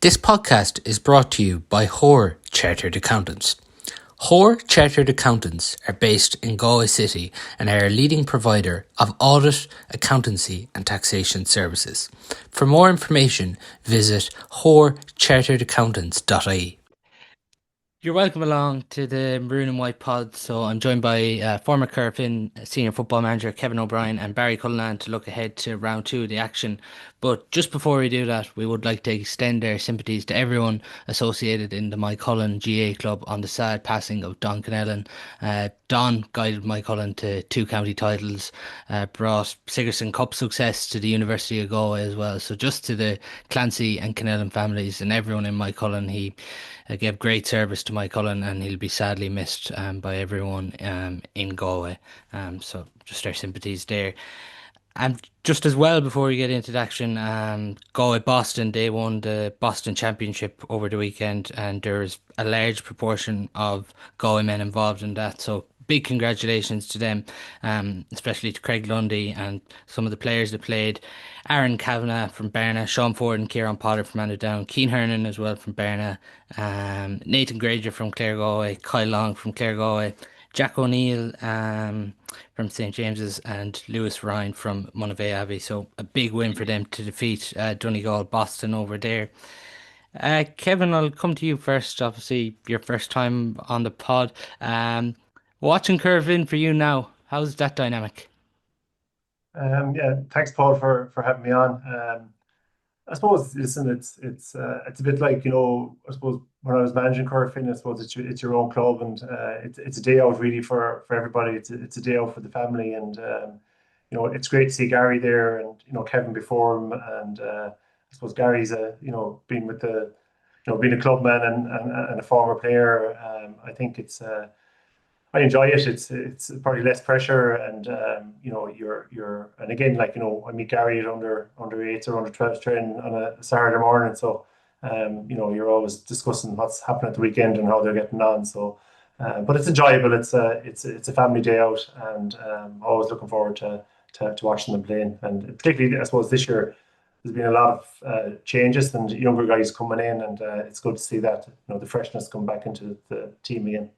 This podcast is brought to you by Hoare Chartered Accountants. Hoare Chartered Accountants are based in Galway City and are a leading provider of audit, accountancy and taxation services. For more information, visit hoarecharteredaccountants.ie. You're welcome along to the Maroon and White pod. So I'm joined by former Corofin senior football manager Kevin O'Brien and Barry Cullinane to look ahead to round two of the action. But just before we do that, we would like to extend our sympathies to everyone associated in the Cullen GA club on the sad passing of Don Connellan. Don guided Cullen to two county titles, brought Sigerson Cup success to the University of Galway as well. So just to the Clancy and Connellan families and everyone in Cullen, he gave great service to Cullen, and he'll be sadly missed by everyone in Galway. So just our sympathies there. And just as well, before we get into the action, Galway Boston, they won the Boston Championship over the weekend, and there's a large proportion of Galway men involved in that. So big congratulations to them, especially to Craig Lundy and some of the players that played. Aaron Kavanagh from Berna, Sean Ford and Kieran Potter from Annadown, Keane Hernan as well from Berna, Nathan Granger from Clare Galway, Kyle Long from Clare Galway, Jack O'Neill from St James's, and Lewis Ryan from Monavea Abbey. So a big win for them to defeat Donegal Boston over there. Kevin, I'll come to you first. Obviously, your first time on the pod. Watching Corofin for you now, how's that dynamic? Yeah, thanks, Paul, for having me on. I suppose, listen, it's a bit like, I suppose when I was managing Corofin, I suppose it's your own club, and it's a day out really for everybody. It's a day out for the family, and it's great to see Gary there, and Kevin before him, and I suppose Gary's been with the being a clubman and a former player. I think I enjoy it. It's probably less pressure, and you're and again, like, I meet Gary at under eights or under 12s training on a Saturday morning, so you're always discussing what's happening at the weekend and how they're getting on. So, but it's enjoyable. It's a family day out, and always looking forward to watching them playing. And particularly, I suppose this year there's been a lot of changes and younger guys coming in, and it's good to see that the freshness come back into the team again.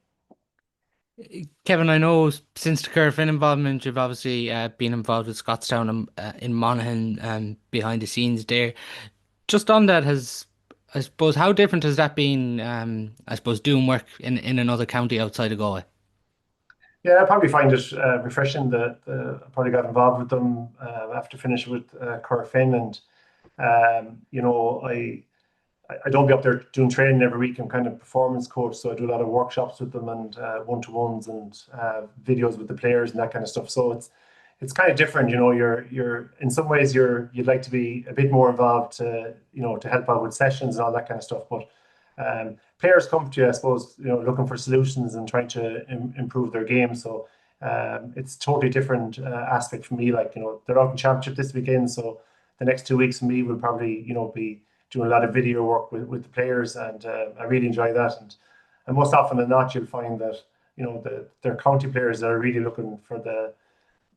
Kevin, I know since the Corofin involvement, you've obviously been involved with Scottstown in Monaghan behind the scenes there. Just on that, I suppose, how different has that been, I suppose, doing work in another county outside of Galway? Yeah, I probably find it refreshing that I probably got involved with them after finishing with Corofin, and I don't be up there doing training every week. I'm kind of performance coach, so I do a lot of workshops with them and one-to-ones and videos with the players and that kind of stuff. So it's kind of different, You're in some ways you'd like to be a bit more involved to to help out with sessions and all that kind of stuff. But players come to you, I suppose, looking for solutions and trying to improve their game. So it's totally different aspect for me. Like, they're out in championship this weekend, so the next 2 weeks for me will probably be doing a lot of video work with the players, and I really enjoy that. And most often than not, you'll find that they're county players that are really looking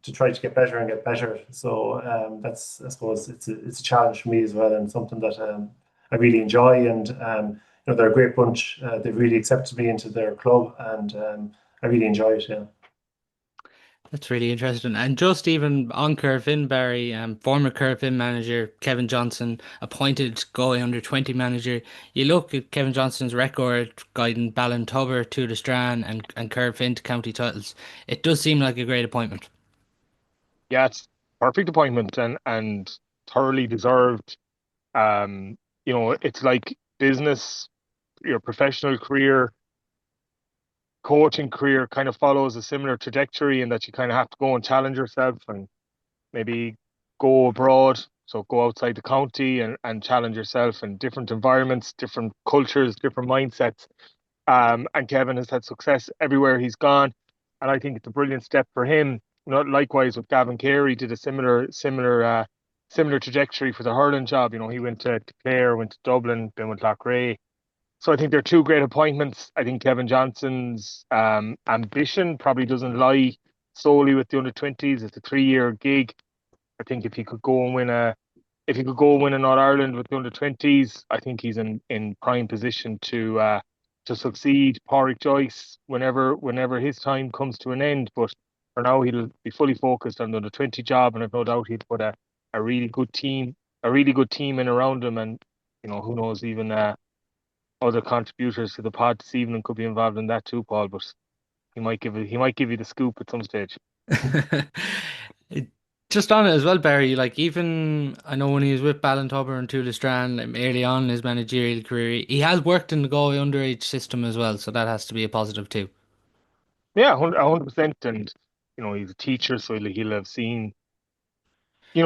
to try to get better and get better. So that's, I suppose, it's a challenge for me as well, and something that I really enjoy. And they're a great bunch. They've really accepted me into their club, and I really enjoy it. Yeah. That's really interesting. And just even on Corofin, Barry, former Corofin manager Kevin Johnson appointed Galway under 20 manager. You look at Kevin Johnson's record guiding Ballintubber to the Strand and Corofin to county titles. It does seem like a great appointment. Yeah, it's perfect appointment and thoroughly deserved. It's like business, your professional career, coaching career kind of follows a similar trajectory in that you kind of have to go and challenge yourself and maybe go abroad. So go outside the county and challenge yourself in different environments, different cultures, different mindsets. And Kevin has had success everywhere he's gone. And I think it's a brilliant step for him. Likewise with Gavin Carey, did a similar trajectory for the hurling job. He went to Clare, went to Dublin, then went to Loughrea. So I think they're two great appointments. I think Kevin Johnson's ambition probably doesn't lie solely with the under 20s. It's a 3-year gig. I think if he could go and win if he could go win an All Ireland with the under 20s, I think he's in prime position to succeed Pádraig Joyce whenever his time comes to an end. But for now, he'll be fully focused on the under 20 job, and I've no doubt he'll put a really good team, in around him, and who knows, even other contributors to the pod this evening could be involved in that too, Paul. But he might give you the scoop at some stage. It- Just on it as well, Barry, like even I know when he was with Ballintubber and Tullastrand early on in his managerial career, he has worked in the Galway underage system as well, so that has to be a positive too. Yeah, 100%. And he's a teacher, so he'll have seen.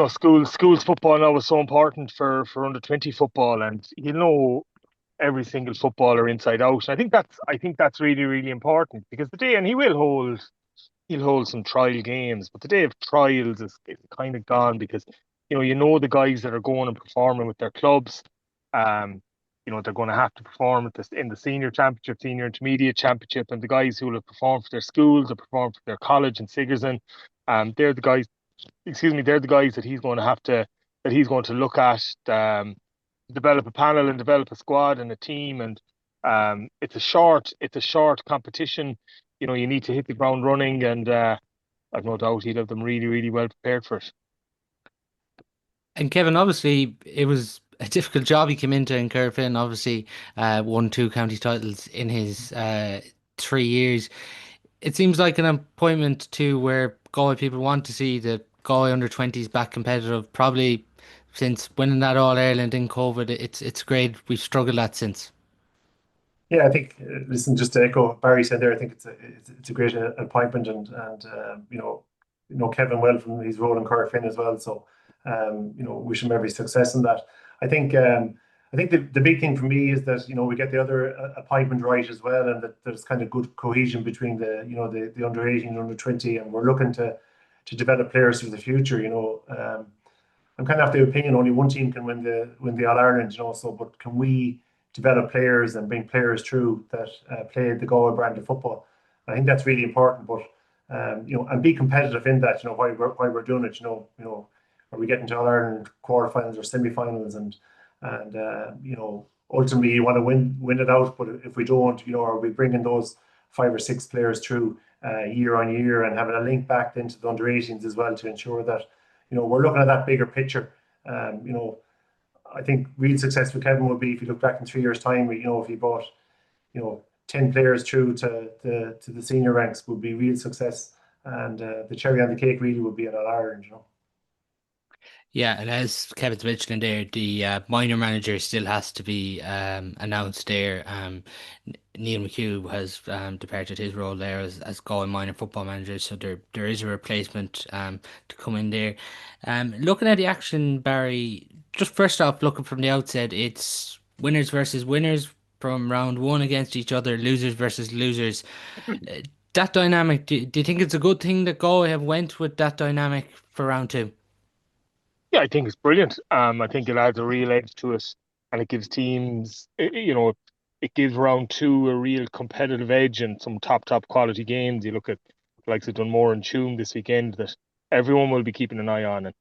Schools football now is so important for under 20 football, and he'll know every single footballer inside out. And I think that's really, really important, because the day, and he'll hold some trial games, but the day of trials is kind of gone, because the guys that are going and performing with their clubs, um, they're going to have to perform in the senior championship, senior intermediate championship, and the guys who will have performed for their schools or performed for their college in Sigerson, they're the guys. Excuse me, they're the guys that he's going to look at, develop a panel and develop a squad and a team, and it's a short competition. You need to hit the ground running, and I've no doubt he'd have them really, really well prepared for it. And Kevin, obviously, it was a difficult job he came into in Corofin. Obviously, won two county titles in his 3 years. It seems like an appointment to where Galway people want to see the Galway under 20s back competitive. Probably since winning that All Ireland in COVID, it's great. We've struggled that since. Yeah, I think, listen, just to echo what Barry said there, I think it's a great appointment, and Kevin well from his role in Corofin as well. So wish him every success in that. I think the big thing for me is that we get the other appointment right as well, and that there's kind of good cohesion between the under 18 and under 20, and we're looking to develop players for the future. I'm kind of the opinion only one team can win the All Ireland, so but can we develop players and bring players through that play the Galway brand of football? I think that's really important, but and be competitive in that. Why we're doing it. Are we getting to All Ireland quarterfinals or semi-finals, and ultimately you want to win it out. But if we don't, are we bringing those 5 or 6 players through year on year, and having a link back into the under 18s as well, to ensure that we're looking at that bigger picture. I think real success for Kevin would be if you look back in 3 years' time. If he brought 10 players through to the senior ranks, would be real success, and the cherry on the cake really would be an All Ireland. Yeah, and as Kevin's mentioning there, the minor manager still has to be announced there. Neil McHugh has departed his role there as Galway minor football manager, so there is a replacement to come in there. Looking at the action, Barry, just first off, looking from the outset, it's winners versus winners from round one against each other, losers versus losers. Uh, that dynamic, do you think it's a good thing that Galway have went with that dynamic for round two? Yeah, I think it's brilliant. I think it adds a real edge to it, and it gives teams, it gives round two a real competitive edge and some top quality games. You look at the likes of Dunmore and Tuam this weekend, that everyone will be keeping an eye on. And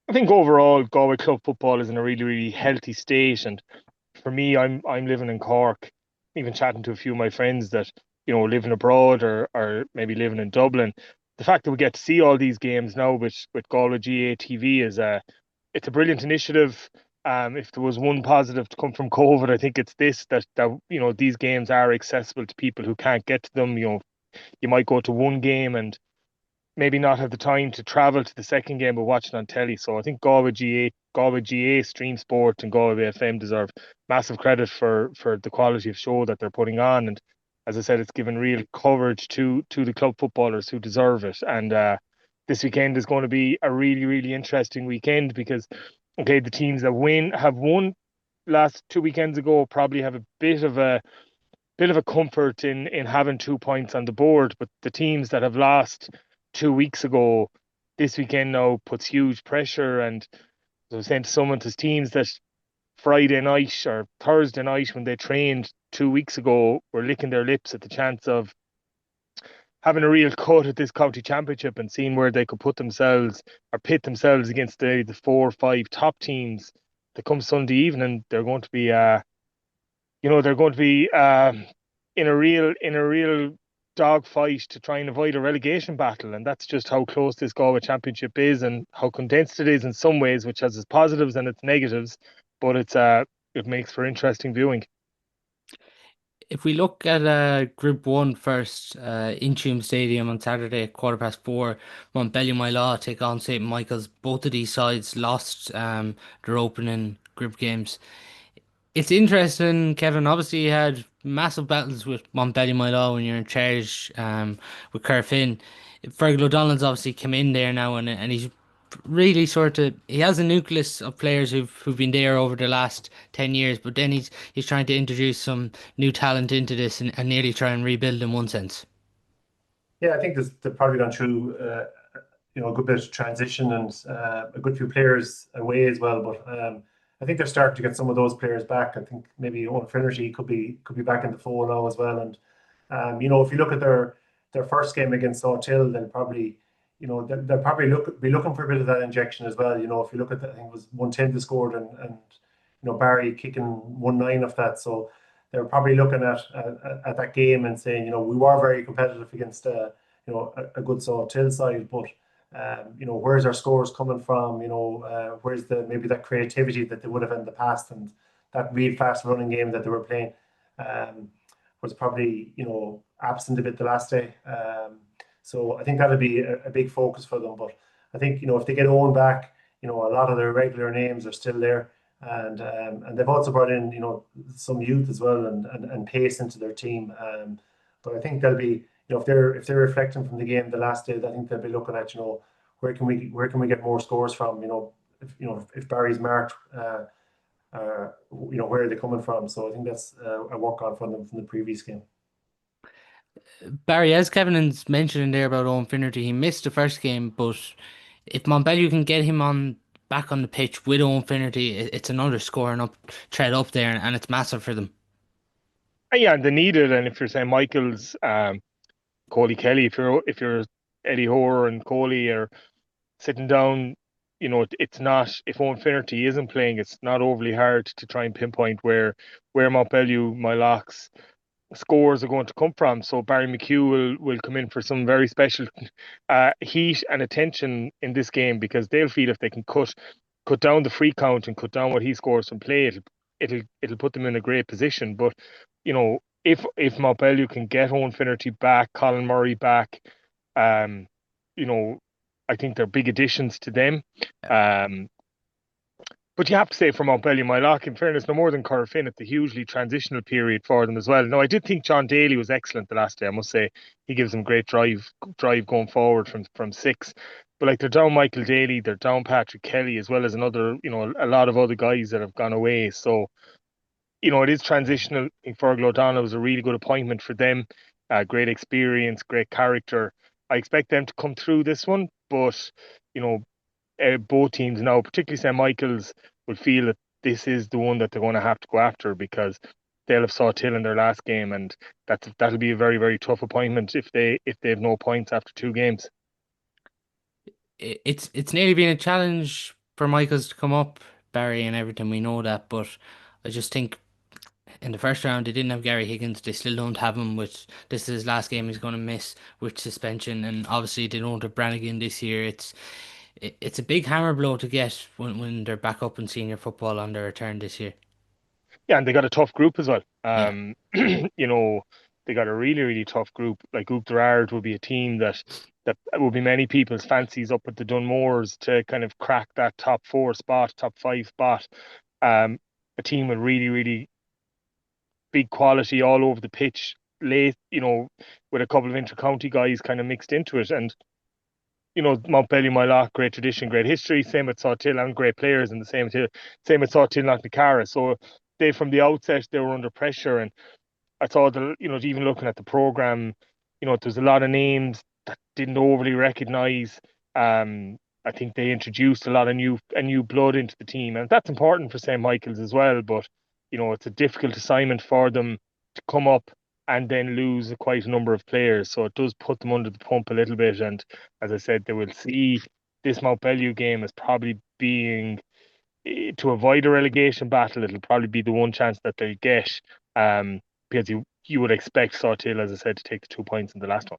I think overall, Galway club football is in a really, really healthy state. And for me, I'm living in Cork, even chatting to a few of my friends that living abroad, or maybe living in Dublin. The fact that we get to see all these games now with Galway GAA TV is it's a brilliant initiative. If there was one positive to come from COVID, I think it's this, that these games are accessible to people who can't get to them. You might go to one game and maybe not have the time to travel to the second game, but watch it on telly. So I think Galway GA, Stream Sport, and Galway FM deserve massive credit for the quality of show that they're putting on. And as I said, it's given real coverage to the club footballers who deserve it. And this weekend is going to be a really, really interesting weekend, because okay, the teams that have won last 2 weekends ago probably have a bit of a comfort in having 2 points on the board, but the teams that have lost 2 weeks ago, this weekend now puts huge pressure. And as I was saying to someone, there's teams that Friday night or Thursday night, when they trained 2 weeks ago, were licking their lips at the chance of having a real cut at this county championship and seeing where they could put themselves or pit themselves against the 4 or 5 top teams that come Sunday evening. They're going to be they're going to be in a real dogfight to try and avoid a relegation battle, and that's just how close this Galway Championship is and how condensed it is in some ways, which has its positives and its negatives, but it makes for interesting viewing. If we look at Group 1 first, Inchum Stadium on Saturday at 4:15, Montbellion Law take on St. Michael's. Both of these sides lost their opening group games. It's interesting, Kevin. Obviously, you had massive battles with Montbellion Law when you're in charge with Corofin. Fergal O'Donnell's obviously come in there now, and he's really he has a nucleus of players who've been there over the last 10 years, but then he's trying to introduce some new talent into this and nearly try and rebuild in one sense. Yeah, I think they've probably gone through a good bit of transition and a good few players away as well. But I think they're starting to get some of those players back. I think maybe Owen Finnerty could be back in the fold now as well. And if you look at their first game against Sawtill, they'll probably they'll probably be looking for a bit of that injection as well. If you look at I think it was 110 they scored and Barry kicking 1-9 of that. So they're probably looking at that game and saying, we were very competitive against a good Sawtill side, but where's our scores coming from? Where's maybe that creativity that they would have in the past, and that real fast running game that they were playing was probably absent a bit the last day. So I think that'll be a big focus for them. But I think if they get Owen back, a lot of their regular names are still there, and they've also brought in some youth as well and pace into their team. But I think they'll be if they're reflecting from the game the last day, I think they'll be looking at where can we get more scores from? If Barry's marked, where are they coming from? So I think that's a work on from them from the previous game. Barry, as Kevin's mentioning there about Owen Finnerty, he missed the first game, but if Montbellion can get him back on the pitch with Owen Finnerty, it's another scoring up thread up there, and it's massive for them. Yeah, and they need it. And if you're saying Michael's, Coley Kelly, if you're Eddie Hoare and Coley are sitting down, it's not, if Owen Finnerty isn't playing, it's not overly hard to try and pinpoint where Montbellion, Myloc's scores are going to come from. So Barry McHugh will come in for some very special heat and attention in this game, because they'll feel if they can cut down the free count and cut down what he scores from play, it'll put them in a great position. But if Montbellion can get Owen Finnerty back, Colin Murray back, I think they're big additions to them. But you have to say, for Montbellion Mylock, in fairness, no more than Corofin, it's a hugely transitional period for them as well. No, I did think John Daly was excellent the last day. I must say he gives them great drive going forward from 6. But they're down Michael Daly, they're down Patrick Kelly, as well as another, a lot of other guys that have gone away. So, it is transitional. I think Fergal O'Donnell was a really good appointment for them. Great experience, great character. I expect them to come through this one, but both teams now, particularly St. Michael's, will feel that this is the one that they're going to have to go after, because they'll have Sawtill in their last game, and that'll be a very, very tough appointment if they have no points after 2 games. It's nearly been a challenge for Michaels to come up, Barry, and everything, we know that, but I just think in the first round they didn't have Gary Higgins. They still don't have him. This is his last game he's going to miss with suspension, and obviously they don't have Brannigan this year. It's a big hammer blow to get when they're back up in senior football on their return this year. Yeah, and they got a tough group as well. Yeah. They got a really, really tough group. Like Oop Gerard will be a team that will be many people's fancies up at the Dunmores to kind of crack that top 4 spot, top 5 spot. A team with really, really big quality all over the pitch, late, with a couple of inter-county guys kind of mixed into it. And Montbellion, Mylock, great tradition, great history. Same with Sawtill, and great players, and same with Sawtill, Knocknacarra. So from the outset they were under pressure, and I thought that even looking at the program, there's a lot of names that didn't overly recognise. I think they introduced a lot of new blood into the team, and that's important for St. Michael's as well. But it's a difficult assignment for them to come up and then lose quite a number of players. So it does put them under the pump a little bit. And as I said, they will see this Montpellier game as probably being to avoid a relegation battle. It'll probably be the one chance that they get, because you would expect Sawtill, as I said, to take the 2 points in the last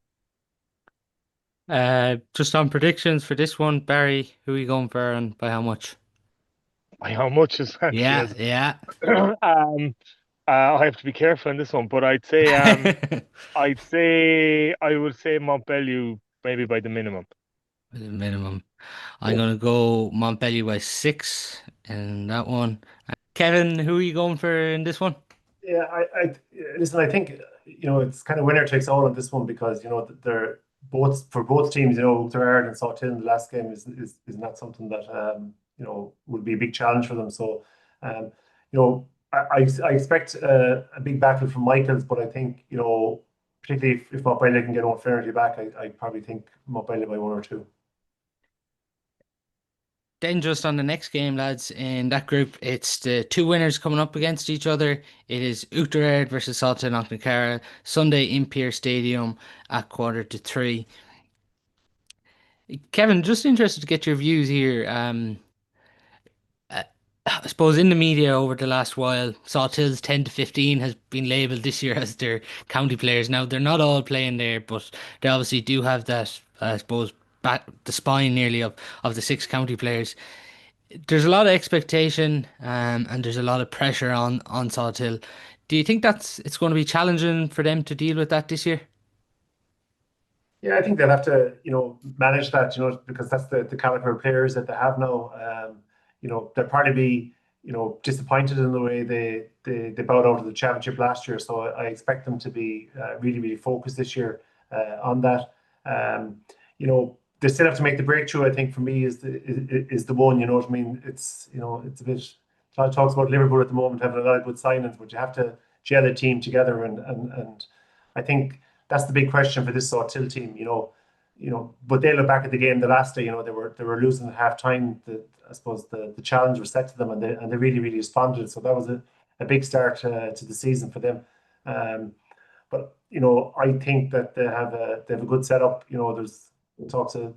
one. Just on predictions for this one, Barry, who are you going for and by how much? By how much is actually Yeah, as yeah. I have to be careful in this one, but I would say Montpellier maybe by the minimum. The minimum. I'm Yeah. gonna go Montpellier by 6 in that one. Kevin, who are you going for in this one? Yeah, listen. I think it's kind of winner takes all on this one because they're both for both teams. Ulster and Salthill in the last game is not something that would be a big challenge for them. So, I expect a big battle from Michaels, but I think particularly if Montpellier can get O'Flaherty back, I probably think Montpellier by 1 or 2. Then just on the next game, lads, in that group, it's the two winners coming up against each other. It is Uachtar versus Salta Knocknacarra, Sunday in Pearse Stadium at 2:45. Kevin, just interested to get your views here. Uh, I suppose in the media over the last while, Sawtill's 10 to 15 has been labelled this year as their county players. Now, they're not all playing there, but they obviously do have that, I suppose, the spine nearly of the six county players. There's a lot of expectation, and there's a lot of pressure on Sawtill. Do you think it's going to be challenging for them to deal with that this year? Yeah, I think they'll have to, manage that, because that's the caliber of players that they have now. They'll probably be, disappointed in the way they bowed out of the championship last year. So I expect them to be really, really focused this year on that. They still have to make the breakthrough. I think for me is the one. You know what I mean? It's a bit. Todd talks about Liverpool at the moment having a lot of good signings, but you have to gel a team together, and I think that's the big question for this Sawtill team. But they look back at the game the last day. They were losing at half time. I suppose the challenge was set to them, and they really really responded. So that was a big start to the season for them. But I think that they have a good setup. There's talks of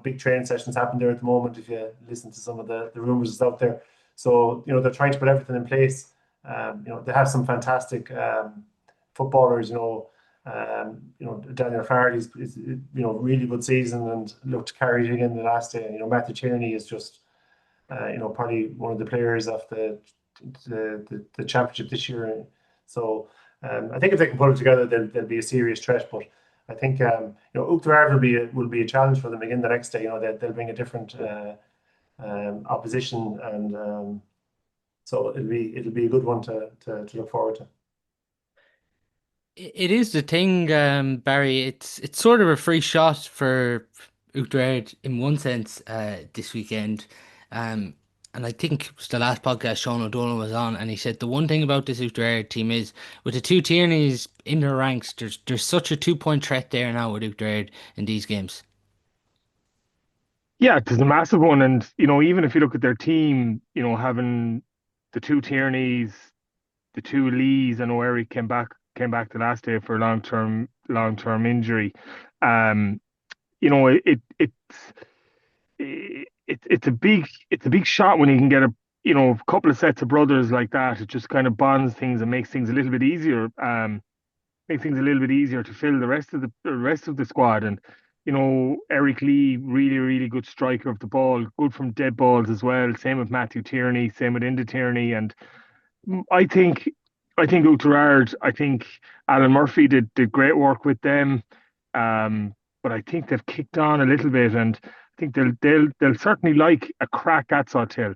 big training sessions happen there at the moment. If you listen to some of the rumors that's out there, so they're trying to put everything in place. They have some fantastic footballers. Daniel Farrell is really good season and looked to carry it again the last day. Matthew Tierney is just probably one of the players of the championship this year. So I think if they can put it together, they'll be a serious threat. But I think Uachtar will be a challenge for them again the next day. They'll bring a different opposition, and so it'll be a good one to look forward to. It is the thing, Barry. It's sort of a free shot for Uachtar in one sense this weekend. And I think it was the last podcast Sean O'Donnell was on, and he said the one thing about this Uachtar team is with the two Tierneys in their ranks, there's such a 2 point threat there now with Uachtar in these games. Yeah, there's a massive one, and even if you look at their team, having the two Tierneys, the two Lees, I know Eric came back the last day for a long term injury. Um, it's a big shot when you can get a couple of sets of brothers like that. It just kind of bonds things and makes things a little bit easier. Makes things a little bit easier to fill the rest of the squad. And Eric Lee, really really good striker of the ball, good from dead balls as well. Same with Matthew Tierney, same with Inda Tierney, and I think Oughterard, I think Alan Murphy did great work with them, but I think they've kicked on a little bit, and I think they'll certainly like a crack at Sawtill.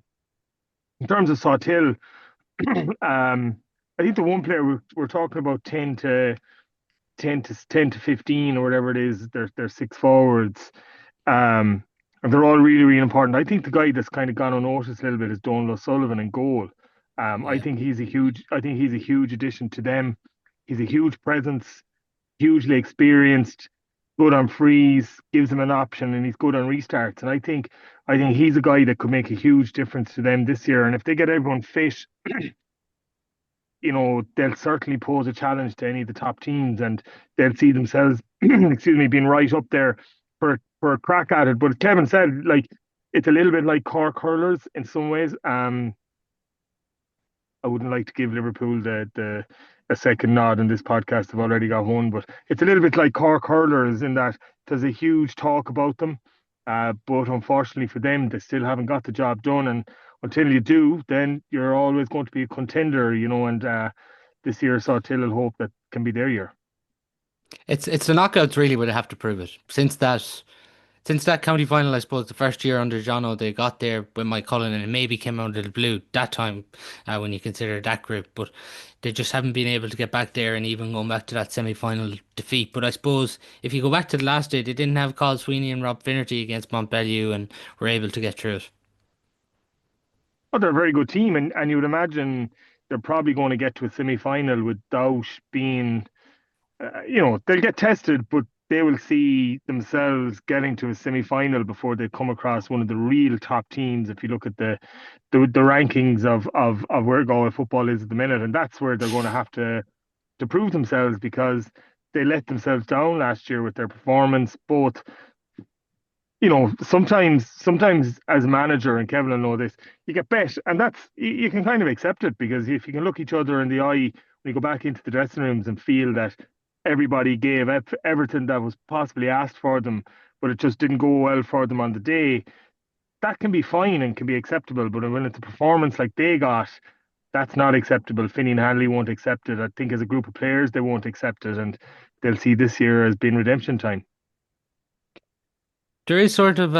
In terms of Sawtill, I think the one player we're talking about 10 to 15 or whatever it is, they're six forwards. Um, and they're all really, really important. I think the guy that's kind of gone unnoticed a little bit is Donal O'Sullivan in goal. I Yeah. think he's a huge addition to them. He's a huge presence, hugely experienced, good on frees, gives them an option, and he's good on restarts. And I think he's a guy that could make a huge difference to them this year. And if they get everyone fit, they'll certainly pose a challenge to any of the top teams, and they'll see themselves, excuse me, being right up there for a crack at it. But Kevin said, like, it's a little bit like Cork hurlers in some ways. I wouldn't like to give Liverpool the a second nod in this podcast. I've already got one, but it's a little bit like Cork hurlers in that there's a huge talk about them, but unfortunately for them, they still haven't got the job done. And until you do, then you're always going to be a contender, And this year, Sawtill will hope that can be their year. It's the knockouts really where they have to prove it. Since that county final, I suppose the first year under Jono, they got there with Mike Cullinane and it maybe came out of the blue that time when you consider that group. But they just haven't been able to get back there and even going back to that semi-final defeat. But I suppose if you go back to the last day, they didn't have Carl Sweeney and Rob Finnerty against Montbellew and were able to get through it. But they're a very good team, and you would imagine they're probably going to get to a semi-final without being they'll get tested, but they will see themselves getting to a semi-final before they come across one of the real top teams. If you look at the rankings of where Galway football is at the minute, and that's where they're going to have to prove themselves because they let themselves down last year with their performance. Both, sometimes as a manager, and Kevin will know this, you get bet, and that's you can kind of accept it because if you can look each other in the eye when you go back into the dressing rooms and feel that everybody gave everything that was possibly asked for them, but it just didn't go well for them on the day. That can be fine and can be acceptable, but when it's a performance like they got, that's not acceptable. Finney and Hanley won't accept it. I think as a group of players, they won't accept it, and they'll see this year as being redemption time. There is sort of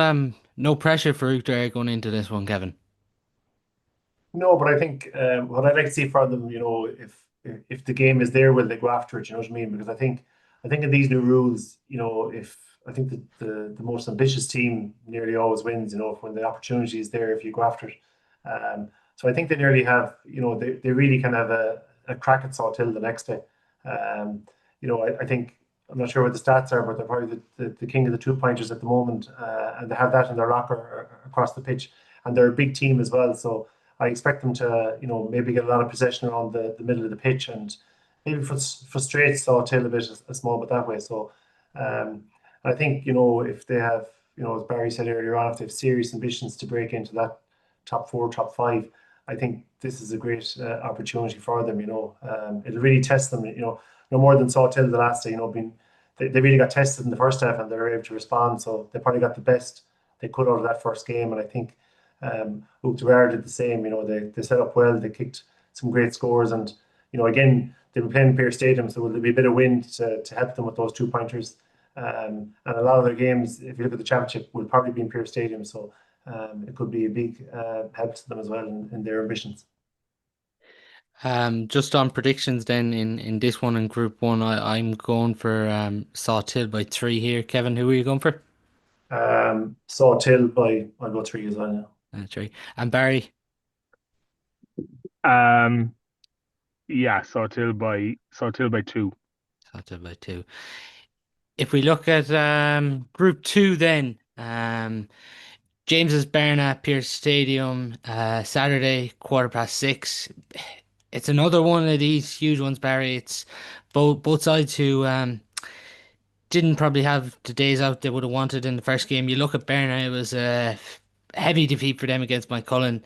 no pressure for Utrecht going into this one, Kevin. No, but I think what I'd like to see for them, if the game is there, will they go after it? You know what I mean? Because I think in these new rules, if I think the most ambitious team nearly always wins. When the opportunity is there, if you go after it. So I think they nearly have, they really can have a crack at Sawtill the next day. I think I'm not sure what the stats are, but they're probably the king of the 2-pointers at the moment, and they have that in their locker across the pitch, and they're a big team as well. So I expect them to, maybe get a lot of possession around the middle of the pitch and maybe frustrate Sawtill a bit, a small bit that way. So I think, if they have, as Barry said earlier on, if they have serious ambitions to break into that top 4, top 5, I think this is a great opportunity for them. It'll really test them. No more than Sawtill the last day. They really got tested in the first half and they were able to respond. So they probably got the best they could out of that first game. And I think Uachtar did the same. They set up well. They kicked some great scores, and again they were playing Pearse Stadium, so there'll be a bit of wind to help them with those 2-pointers. And a lot of their games, if you look at the championship, will probably be in Pearse Stadium. So it could be a big help to them as well in their ambitions. Just on predictions then in this one in Group 1, I'm going for Sawtill by 3 here. Kevin, who are you going for? Sawtill I'll go 3 as well now. 3. And Barry? Yeah, Sawtill by 2. Sawtill by 2. If we look at Group 2 then, James's Barn at Pearse Stadium, Saturday, 6:15. It's another one of these huge ones, Barry. It's both sides who didn't probably have the days out they would have wanted in the first game. You look at Barna, it was a heavy defeat for them against Mike Cullen.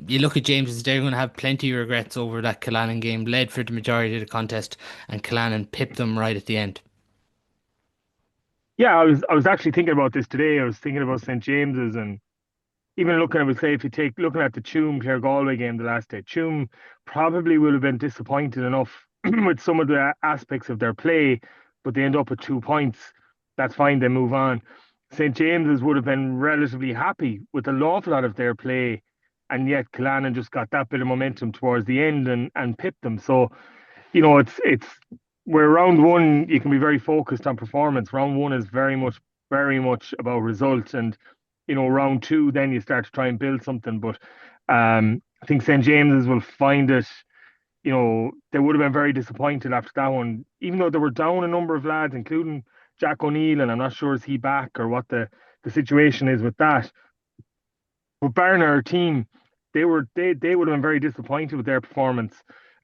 You look at James's, they're going to have plenty of regrets over that Cullinane game, led for the majority of the contest, and Cullinane pipped them right at the end. Yeah, I was actually thinking about this today. I was thinking about St. James's, and even looking, I would say, if you take looking at the Tuam Clare Galway game the last day, Tuam probably would have been disappointed enough with some of the aspects of their play, but they end up with 2 points. That's fine, they move on. St. James's would have been relatively happy with an awful lot of their play, and yet Cullinane just got that bit of momentum towards the end and pipped them. So, it's where round 1 you can be very focused on performance. Round 1 is very much about result, and round 2 then you start to try and build something. But I think St. James's will find it. They would have been very disappointed after that one, even though they were down a number of lads, including Jack O'Neill, and I'm not sure is he back or what the situation is with that. But Barna, our team, they would have been very disappointed with their performance.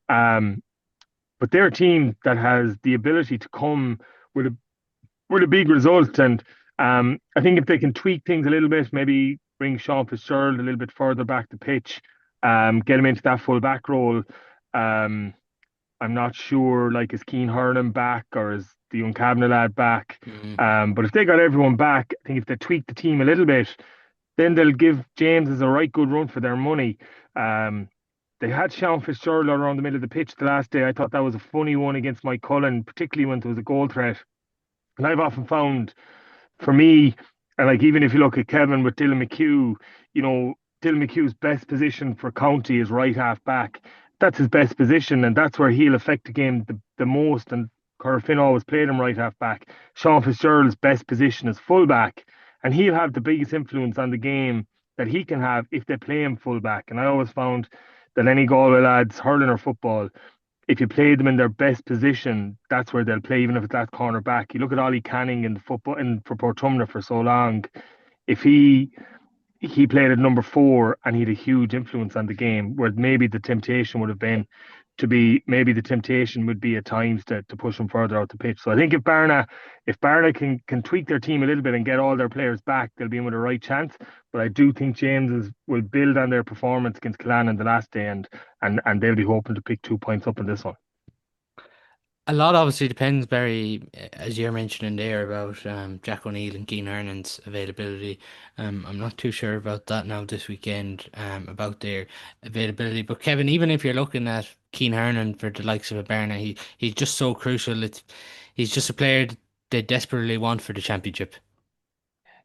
But they're a team that has the ability to come with a big result. And I think if they can tweak things a little bit, maybe bring Sean Fitzgerald a little bit further back the pitch, get him into that full back role. Um, I'm not sure, like, is Keane Hernan back or is the young Cabinet lad back? Mm. But if they got everyone back, I think if they tweak the team a little bit, then they'll give James's a right good run for their money. Um, they had Sean Fitzgerald around the middle of the pitch the last day. I thought that was a funny one against Mike Cullen, particularly when there was a goal threat. And I've often found, for me, and like even if you look at Kevin with Dylan McHugh, Dylan McHugh's best position for County is right half back. That's his best position, and that's where he'll affect the game the most. And Corofin always played him right half back. Sean Fitzgerald's best position is full back, and he'll have the biggest influence on the game that he can have if they play him full back. And I always found that any Galway lads, hurling or football, if you play them in their best position, that's where they'll play, even if it's that corner back. You look at Ollie Canning in the football in for Portumna for so long. If he played at number 4 and he had a huge influence on the game, where maybe the temptation would have been the temptation would be at times to push him further out the pitch. So I think if Barna can tweak their team a little bit and get all their players back, they'll be in with a right chance. But I do think will build on their performance against Cullinane in the last day, and they'll be hoping to pick 2 points up in this one. A lot obviously depends, Barry, as you're mentioning there about Jack O'Neill and Keane Hernan's availability. I'm not too sure about that now this weekend, about their availability. But Kevin, even if you're looking at Keane Hernan for the likes of a Barna, he's just so crucial. He's just a player they desperately want for the championship.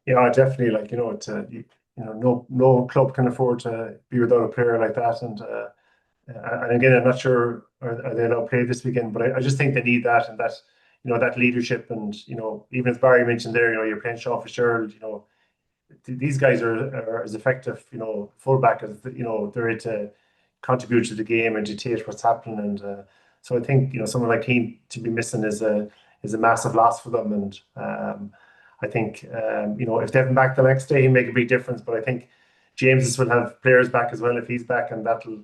Yeah, definitely. Like, no club can afford to be without a player like that. And again, I'm not sure are they allowed to play this weekend, but I just think they need that, and that that leadership. And even as Barry mentioned there, you're playing Sean Fitzgerald. These guys are as effective, fullback as they're to contribute to the game and dictate what's happening. And so I think someone like Keane to be missing is a massive loss for them. And I think if they have him back the next day, he'll make a big difference. But I think James's will have players back as well if he's back, and that'll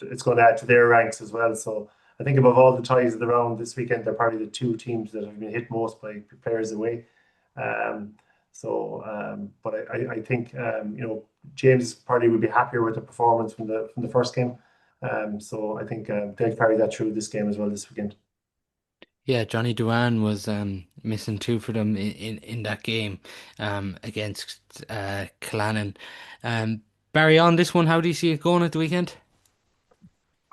it's going to add to their ranks as well. So I think above all the ties of the round this weekend, they're probably the two teams that have been hit most by players away. Um, but I think James probably would be happier with the performance from the first game. So I think they'll carry that through this game as well this weekend. Yeah, Johnny Dewan was missing two for them in that game against Cullinane. Barry, on this one, how do you see it going at the weekend?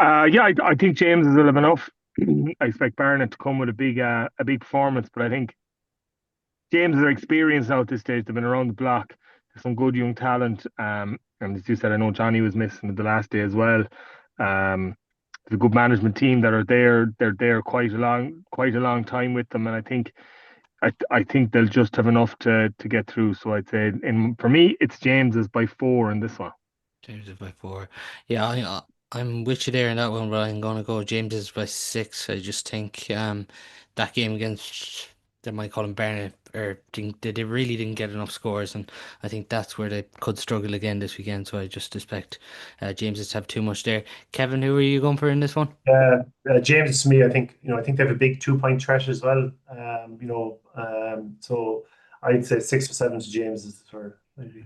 Yeah, I think James will have enough. I expect Barnett to come with a big performance, but I think James are experienced now at this stage. They've been around the block. There's some good young talent. And as you said, I know Johnny was missing the last day as well. The good management team that are there. They're there quite a long time with them, and I think they'll just have enough to get through. So I'd say, for me, it's James's by 4 in this one. James is by 4. Yeah, I'm with you there in that one, but I'm gonna go James is by 6. I just think that game against they might call him Barnett, or they really didn't get enough scores, and I think that's where they could struggle again this weekend. So I just expect James to have too much there. Kevin, who are you going for in this one? James, to me, I think they have a big 2 point threat as well. So I'd say 6 or 7 to James is for maybe.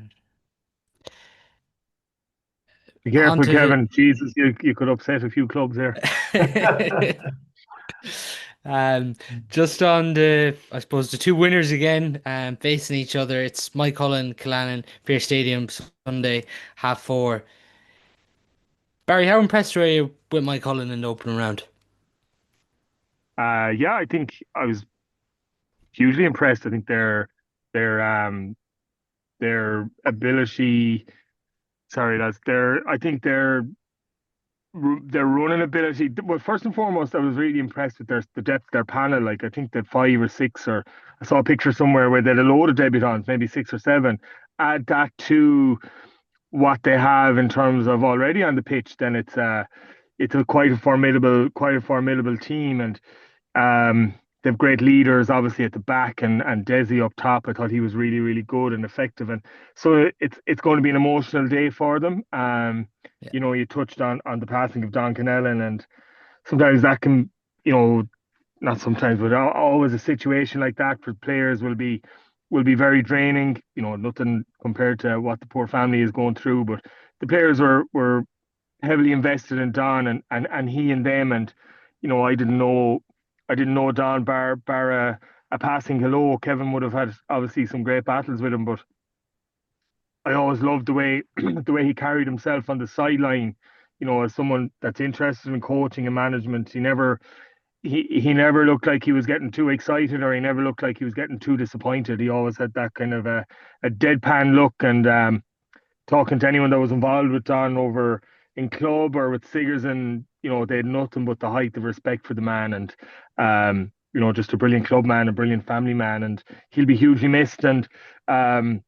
Be On careful, to Kevin. Jesus, you could upset a few clubs here. Um, just on I suppose the two winners again, facing each other. It's Mike Cullen, Cullinane, Fair Stadium, Sunday, 4:30. Barry, how impressed were you with Mike Cullen in the opening round? Yeah, I think I was hugely impressed. I think their ability. Sorry, that's their. I think their running ability. Well, first and foremost, I was really impressed with the depth of their panel. Like, I think that 5 or 6, or I saw a picture somewhere where they had a load of debutants, maybe 6 or 7. Add that to what they have in terms of already on the pitch, then it's quite a formidable team. And they have great leaders, obviously, at the back, and Desi up top. I thought he was really, really good and effective, and so it's going to be an emotional day for them. Yeah. You touched on the passing of Don Connellan, and sometimes that can, you know, not sometimes, but always a situation like that for players will be very draining. You know, nothing compared to what the poor family is going through, but the players were heavily invested in Don and he and them, and you know, I didn't know Don bar a passing hello. Kevin would have had obviously some great battles with him, but I always loved the way the way he carried himself on the sideline. You know, as someone that's interested in coaching and management, he never looked like he was getting too excited, or he never looked like he was getting too disappointed. He always had that kind of a deadpan look, and talking to anyone that was involved with Don over in club or with Siggers, and you know, they had nothing but the height of respect for the man, and you know, just a brilliant club man, a brilliant family man, and he'll be hugely missed. And um,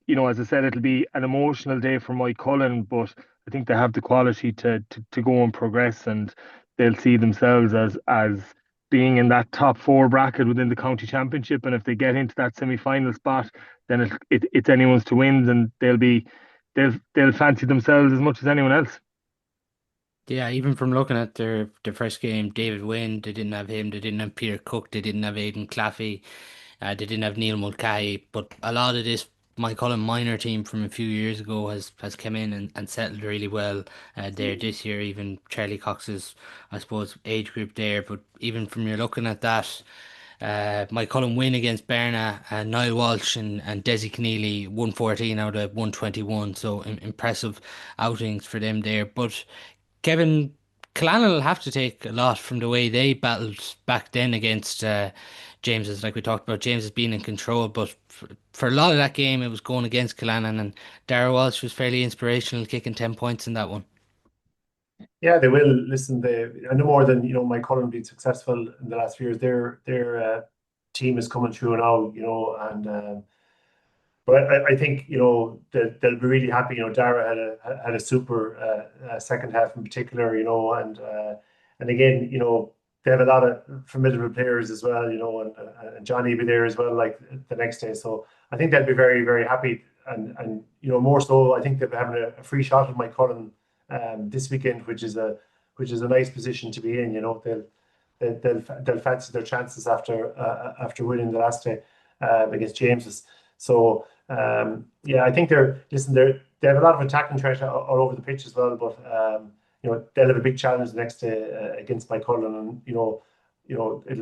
you know, as I said, it'll be an emotional day for Mike Cullen, but I think they have the quality to go and progress, and they'll see themselves as being in that top four bracket within the county championship. And if they get into that semi-final spot, then it's anyone's to win, and they'll fancy themselves as much as anyone else. Yeah, even from looking at their first game, David Wynn, they didn't have him, they didn't have Peter Cook, they didn't have Aidan Claffey, they didn't have Neil Mulcahy, but a lot of this Mike Cullen minor team from a few years ago has come in and settled really well there this year. Even Charlie Cox's, I suppose, age group there. But even from you're looking at that, Mike Cullen win against Berna, Niall Walsh and Desi Keneally 114 out of 121. So impressive outings for them there. But Kevin, Cullinane will have to take a lot from the way they battled back then against James's, like we talked about. James has been in control, but for a lot of that game, it was going against Cullinane, and Dara Walsh was fairly inspirational, kicking 10 points in that one. Yeah, they will. Listen, they I know more than Mike Cullen being successful in the last few years. Their team is coming through now, and but I think they'll be really happy. Dara had a super second half in particular. And again, they have a lot of formidable players as well. And Johnny will be there as well, like the next day. So I think they'll be very very happy. And more so, I think they're having a free shot at Mike Cullen this weekend, which is a nice position to be in. They'll fancy their chances after winning the last day against James's. So yeah, I think they have a lot of attacking threat all over the pitch as well. But they'll have a big challenge the next day against Mike Cullen, and it'll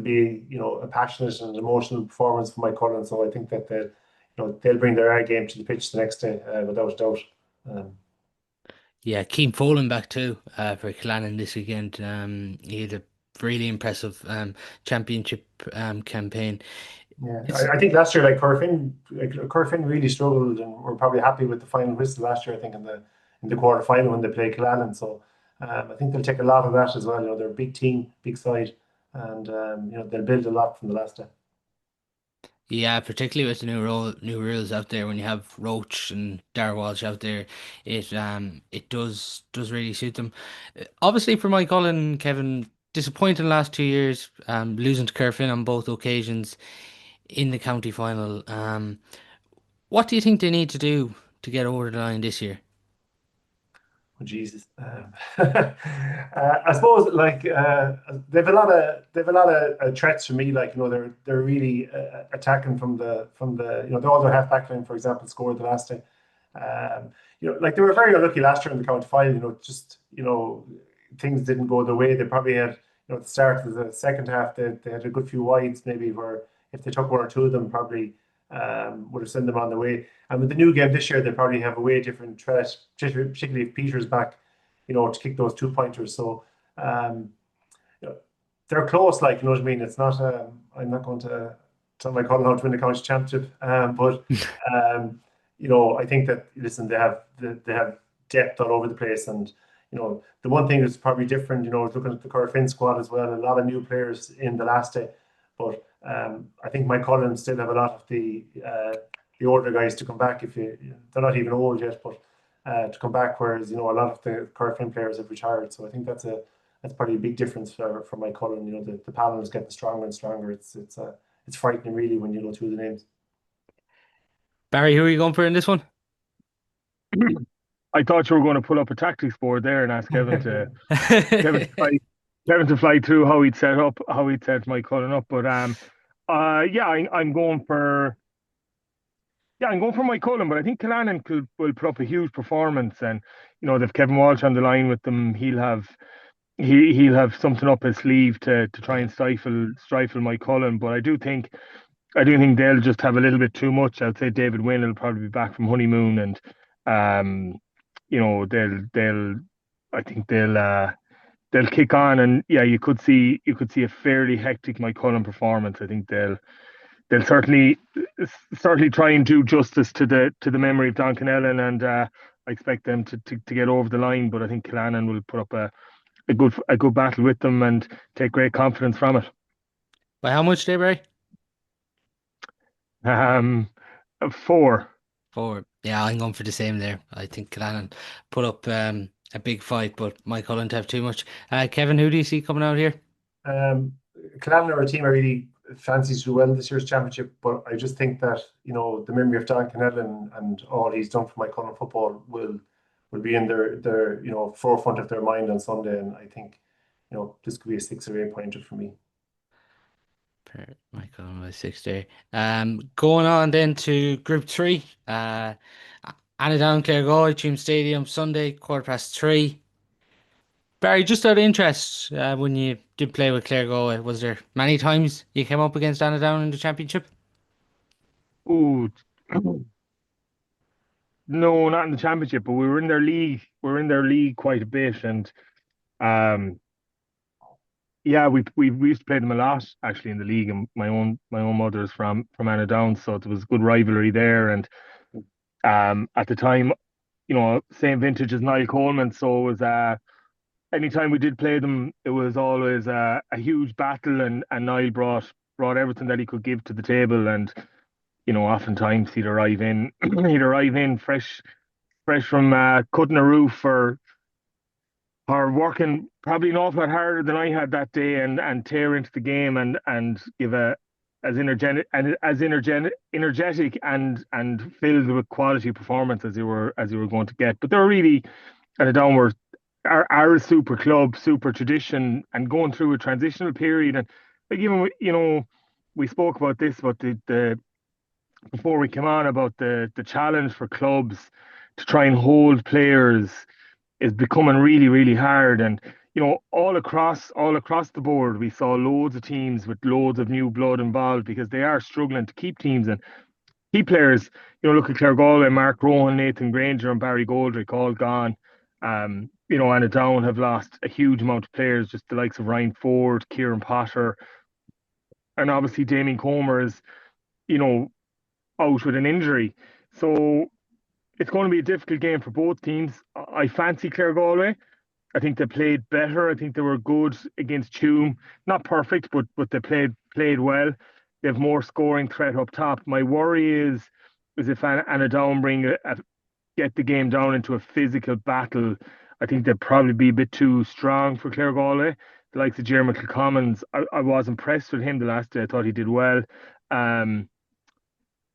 be a passionate and emotional performance for Mike Cullen. So I think that they'll bring their A game to the pitch the next day without a doubt. Um, Yeah, Keane Folan back too for Cullinane this weekend. He had a really impressive championship campaign. Yeah, It's I think last year, Corofin really struggled, and we're probably happy with the final whistle last year. I think in the quarter final when they played Cullinane. So I think they'll take a lot of that as well. They're a big team, big side, and they'll build a lot from the last day. Yeah, particularly with the new rules out there, when you have Roach and Darrell Walsh out there, it does really suit them. Obviously for Mike Cullen, Kevin, disappointing last 2 years, losing to Corofin on both occasions in the county final. What do you think they need to do to get over the line this year? Oh, Jesus. I suppose they've a lot of threats for me. They're really attacking from the other half back line, for example, scored the last day. They were very unlucky last year in the county final. Just things didn't go their way. They probably had at the start of the second half they had a good few wides maybe where if they took one or two of them probably would have sent them on the way. And with the new game this year, they probably have a way different threat, particularly if Peter's back, to kick those 2 pointers. So um, you know, they're close, like what I mean. It's not. I'm not going to tell my Cullen how to win the county championship, but I think that listen, they have depth all over the place, and the one thing that's probably different, is looking at the Corofin squad as well. A lot of new players in the last day, but I think Mike Cullen still have a lot of the older guys to come back. They're not even old yet, but to come back, whereas a lot of the Corofin players have retired. So I think that's probably a big difference for Mike Cullen. The panel is getting stronger and stronger. It's frightening really when you go through the names. Barry, who are you going for in this one? I thought you were going to pull up a tactics board there and ask Kevin to fight. Kevin to fly through how he'd set Mike Cullen up, but yeah, I'm going for Mike Cullen, but I think Cullinane will put up a huge performance, and they've Kevin Walsh on the line with them. He'll have something up his sleeve to try Yeah. and stifle Mike Cullen, but I do think they'll just have a little bit too much. I'd say David Wynn will probably be back from honeymoon, and um, they'll I think they'll kick on, and yeah, you could see a fairly hectic Mike Cullen performance. I think they'll certainly try and do justice to the memory of Don Connellan, and I expect them to get over the line. But I think Cullinane will put up a good battle with them and take great confidence from it. By how much, Barry? Um, 4. Four. Yeah, I'm going for the same there. I think Cullinane put up a big fight, but Mike Cullen to have too much. Kevin, who do you see coming out here? Um, Cullinane are a team I really fancy to do well in this year's championship, but I just think that the memory of Don Connellan and all he's done for my Cullen football will be in their forefront of their mind on Sunday, and I think this could be a 6 or 8 pointer for me. Mike Cullen by six there. Going on then to Group 3. Annadown, Claregalway, Tune Stadium, Sunday, 3:15. Barry, just out of interest, when you did play with Claregalway, was there many times you came up against Annadown in the championship? Ooh, no, not in the championship, but we were in their league. We were in their league quite a bit, and um, yeah, we used to play them a lot actually in the league. And my own mother is from Annadown, so there was good rivalry there. And at the time, same vintage as Niall Coleman, so it was anytime we did play them, it was always a huge battle, and Niall brought everything that he could give to the table, and oftentimes he'd arrive in fresh from cutting a roof or working probably an awful lot harder than I had that day, and tear into the game and give a energetic and filled with quality performance as you were going to get. But they're really at a downward are a super club, super tradition, and going through a transitional period. And like even we spoke about this, about the before we came on, about the challenge for clubs to try and hold players is becoming really, really hard. And all across the board, we saw loads of teams with loads of new blood involved because they are struggling to keep teams and key players. Look at Clare Galway, Mark Rowan, Nathan Granger, and Barry Goldrick all gone. Annadown have lost a huge amount of players, just the likes of Ryan Ford, Kieran Potter, and obviously Damien Comer is, you know, out with an injury. So it's going to be a difficult game for both teams. I fancy Clare Galway. I think they played better. I think they were good against Tuam. Not perfect, but they played well. They have more scoring threat up top. My worry is if Annadown get the game down into a physical battle. I think they'd probably be a bit too strong for Clare Galway. The likes of Jeremy Commons, I was impressed with him the last day. I thought he did well. Um,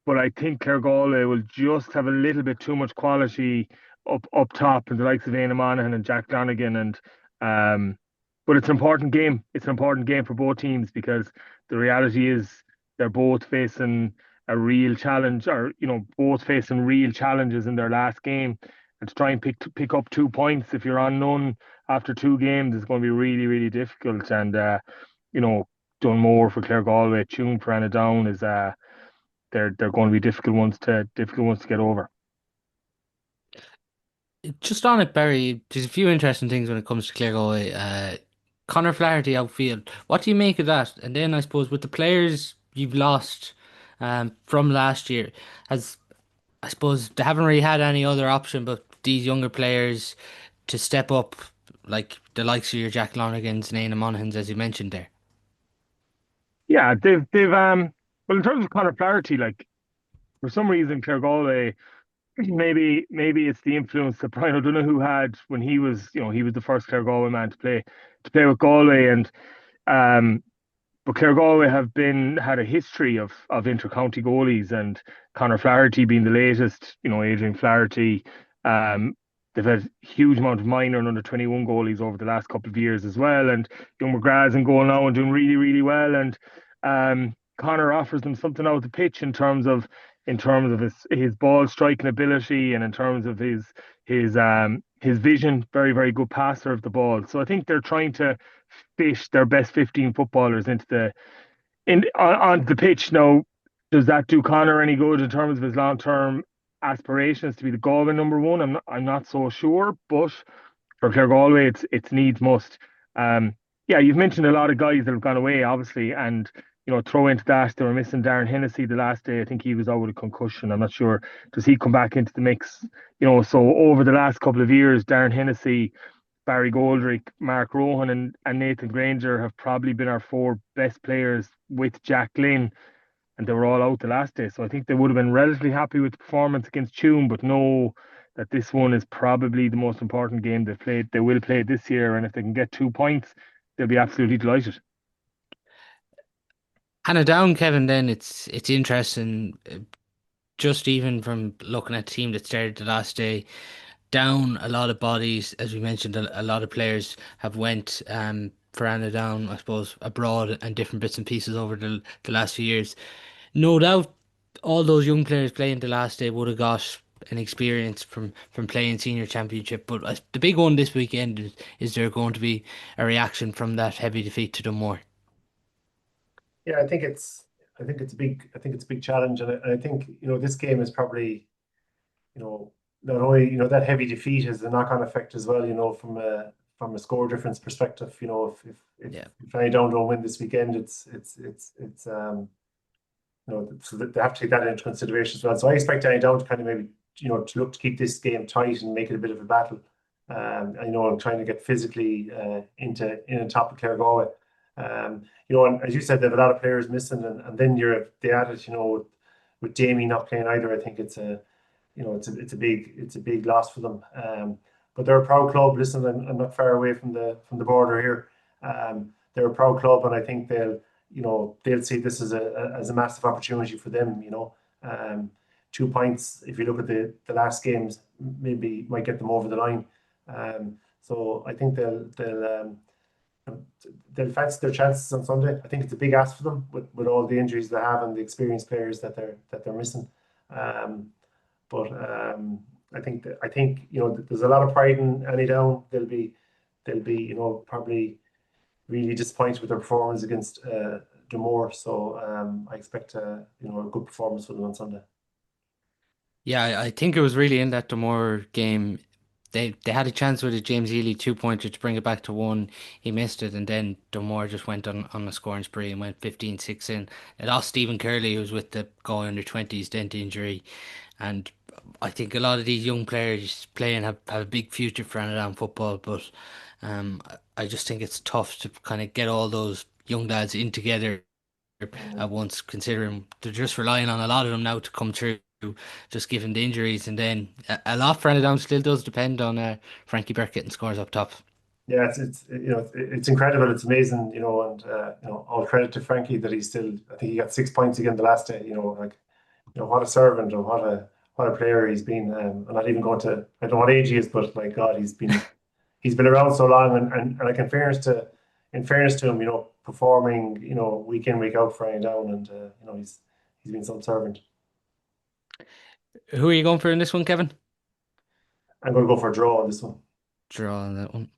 but I think Clare Galway will just have a little bit too much quality up top, and the likes of Éanna Monaghan and Jack Donegan. And but it's an important game. It's an important game for both teams because the reality is they're both facing a real challenge, or both facing real challenges in their last game. And to try and pick up 2 points if you're on none after two games is going to be really, really difficult. And you know, done more for Clare Galway, Tune for Annadown is they're going to be difficult ones to get over. Just on it, Barry, there's a few interesting things when it comes to Claregalway. Conor Flaherty outfield. What do you make of that? And then I suppose with the players you've lost from last year, has I suppose they haven't really had any other option but these younger players to step up, like the likes of your Jack Lonigans and Éanna Monaghans, as you mentioned there. Yeah, they've well, in terms of Conor Flaherty, like for some reason Clare Galway, maybe it's the influence that Brian O'Donoghue had when he was the first Clare Galway man to play with Galway. And um but Clare Galway had a history of inter-county goalies, and Conor Flaherty being the latest, Adrian Flaherty, um they've had huge amount of minor and under 21 goalies over the last couple of years as well. And young McGrath's and going now and doing really, really well. And Connor offers them something out of the pitch in terms of his ball striking ability and in terms of his vision. Very, very good passer of the ball. So I think they're trying to fish their best 15 footballers onto the pitch. Now, does that do Connor any good in terms of his long term aspirations to be the Galway number one? I'm not so sure, but for Clare Galway, it's needs must. Yeah, you've mentioned a lot of guys that have gone away, obviously, and throw into that they were missing Darren Hennessy the last day. I think he was out with a concussion. I'm not sure, does he come back into the mix? So over the last couple of years, Darren Hennessy, Barry Goldrick, Mark Rohan, and Nathan Granger have probably been our four best players with Jack Glynn, and they were all out the last day. So I think they would have been relatively happy with the performance against Tuam, but know that this one is probably the most important game they've played. They will play it this year, and if they can get 2 points, they'll be absolutely delighted. Hannah down, Kevin. Then it's interesting. Just even from looking at the team that started the last day, down a lot of bodies, as we mentioned, a lot of players have went for Anna down, I suppose, abroad and different bits and pieces over the last few years. No doubt, all those young players playing the last day would have got an experience from playing senior championship. But the big one this weekend is there going to be a reaction from that heavy defeat to Dunmore? Yeah, I think it's a big challenge, and I think this game is probably not only that heavy defeat has a knock-on effect as well. From a score difference perspective. Yeah. If any down don't win this weekend, so they have to take that into consideration as well. So I expect any down to kind of maybe to look to keep this game tight and make it a bit of a battle. I'm trying to get physically in on top of Clare Galway. And as you said, they have a lot of players missing, and then the added, with Damien not playing either. I think it's a big loss for them. But they're a proud club. Listen, I'm not far away from the border here. They're a proud club, and I think they'll see this as a massive opportunity for them. 2 points, if you look at the last games, maybe might get them over the line. So I think they'll fancy their chances on Sunday. I think it's a big ask for them with all the injuries they have and the experienced players that they're missing. But I think there's a lot of pride in any down. They'll be probably really disappointed with their performance against Dunmore. So I expect a good performance for them on Sunday. Yeah, I think it was really in that Dunmore game. They had a chance with a James Ely 2-pointer to bring it back to one. He missed it, and then Dunmore just went on a scoring spree and went 15-6 in. It lost Stephen Curley, who was with the Galway under-20s, dent to injury. And I think a lot of these young players playing have a big future for Annadown football, but I just think it's tough to kind of get all those young lads in together at once, considering they're just relying on a lot of them now to come through, just given the injuries. And then a lot for Annadown still does depend on Frankie Burke getting scores up top. Yeah, it's incredible. It's amazing, and all credit to Frankie that he's still. I think he got 6 points again the last day. What a servant and what a player he's been. I'm not even going to. I don't know what age he is, but my God, he's been around so long, and like in fairness to him, performing, week in week out for Annadown, and he's been some servant. Who are you going for in this one, Kevin? I'm going to go for a draw on this one. Draw on that one.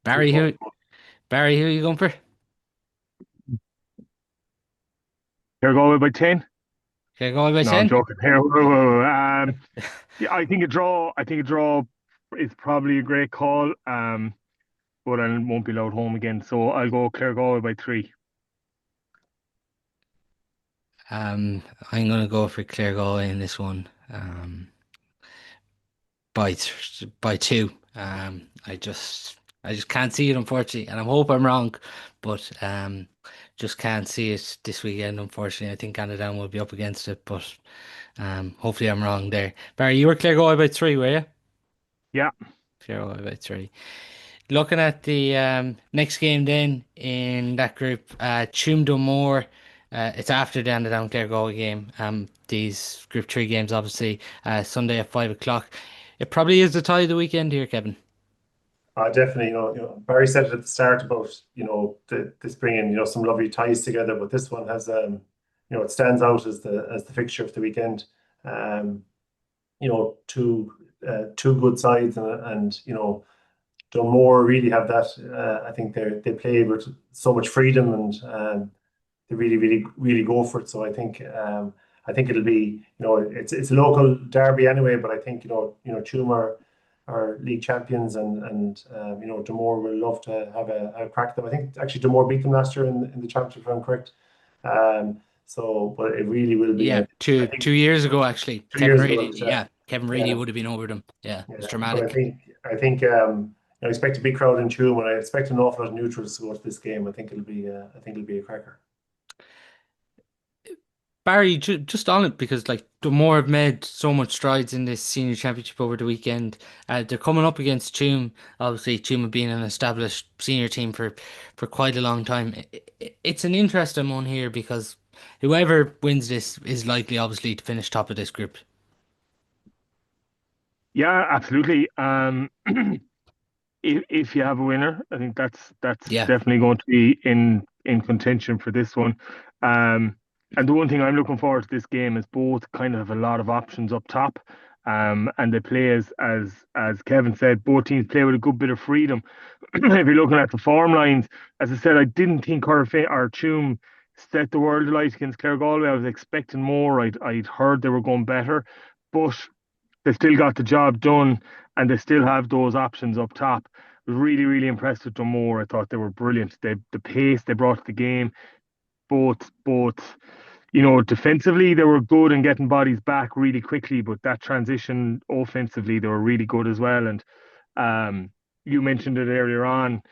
Barry, who are you going for? Here, go away by 10. Okay, go by No, 10. I'm joking. Here, yeah, I think a draw. I think a draw is probably a great call. But I won't be allowed home again, so I'll go Clare Galway by 3. I'm gonna go for Clare Galway in this one. By 2. I just can't see it, unfortunately, and I hope I'm wrong, but just can't see it this weekend, unfortunately. I think Annadown will be up against it, but hopefully I'm wrong there. Barry, you were Clare Galway by 3, were you? Yeah. Clare Galway by 3. Looking at the next game then in that group, Tuam Dunmore. It's after the Annadown Clare Galway game. These Group 3 games, obviously, Sunday at 5 o'clock. It probably is the tie of the weekend here, Kevin. Definitely, Barry said it at the start about, this bringing, some lovely ties together, but this one has, it stands out as the fixture of the weekend. Um, two good sides, and Dunmore really have that. I think they play with so much freedom, and they really, really, really go for it. So I think it'll be, it's a local derby anyway, but I think Tuam are league champions, and Dunmore will love to have a crack at them. I think actually Dunmore beat them last year in the championship, if I'm correct. But it really will be. Yeah, I two think years ago actually, 2 years ago it was, Kevin Reedy yeah. would have been over them. Yeah, it's Yeah, but I dramatic. think I expect a big crowd in Tuam, and I expect an awful lot of neutrals to go to this game. I think it'll be a cracker. Barry, just on it because like Dunmore have made so much strides in this senior championship over the weekend. They're coming up against Tuam. Obviously, Tuam have been an established senior team for quite a long time. It's an interesting one here because whoever wins this is likely, obviously, to finish top of this group. Yeah, absolutely. If you have a winner, I think that's Yeah, definitely going to be in contention for this one. And the one thing I'm looking forward to this game is both kind of have a lot of options up top. And they play as Kevin said, both teams play with a good bit of freedom. If you're looking at the form lines, as I said, I didn't think Corofin or Tuam set the world alight against Clare Galway. I was expecting more. I'd heard they were going better, but they still got the job done, and they still have those options up top. I was really, really impressed with Dunmore. I thought they were brilliant. The pace they brought to the game, both, defensively they were good and getting bodies back really quickly, but that transition offensively they were really good as well. And um, you mentioned it earlier on.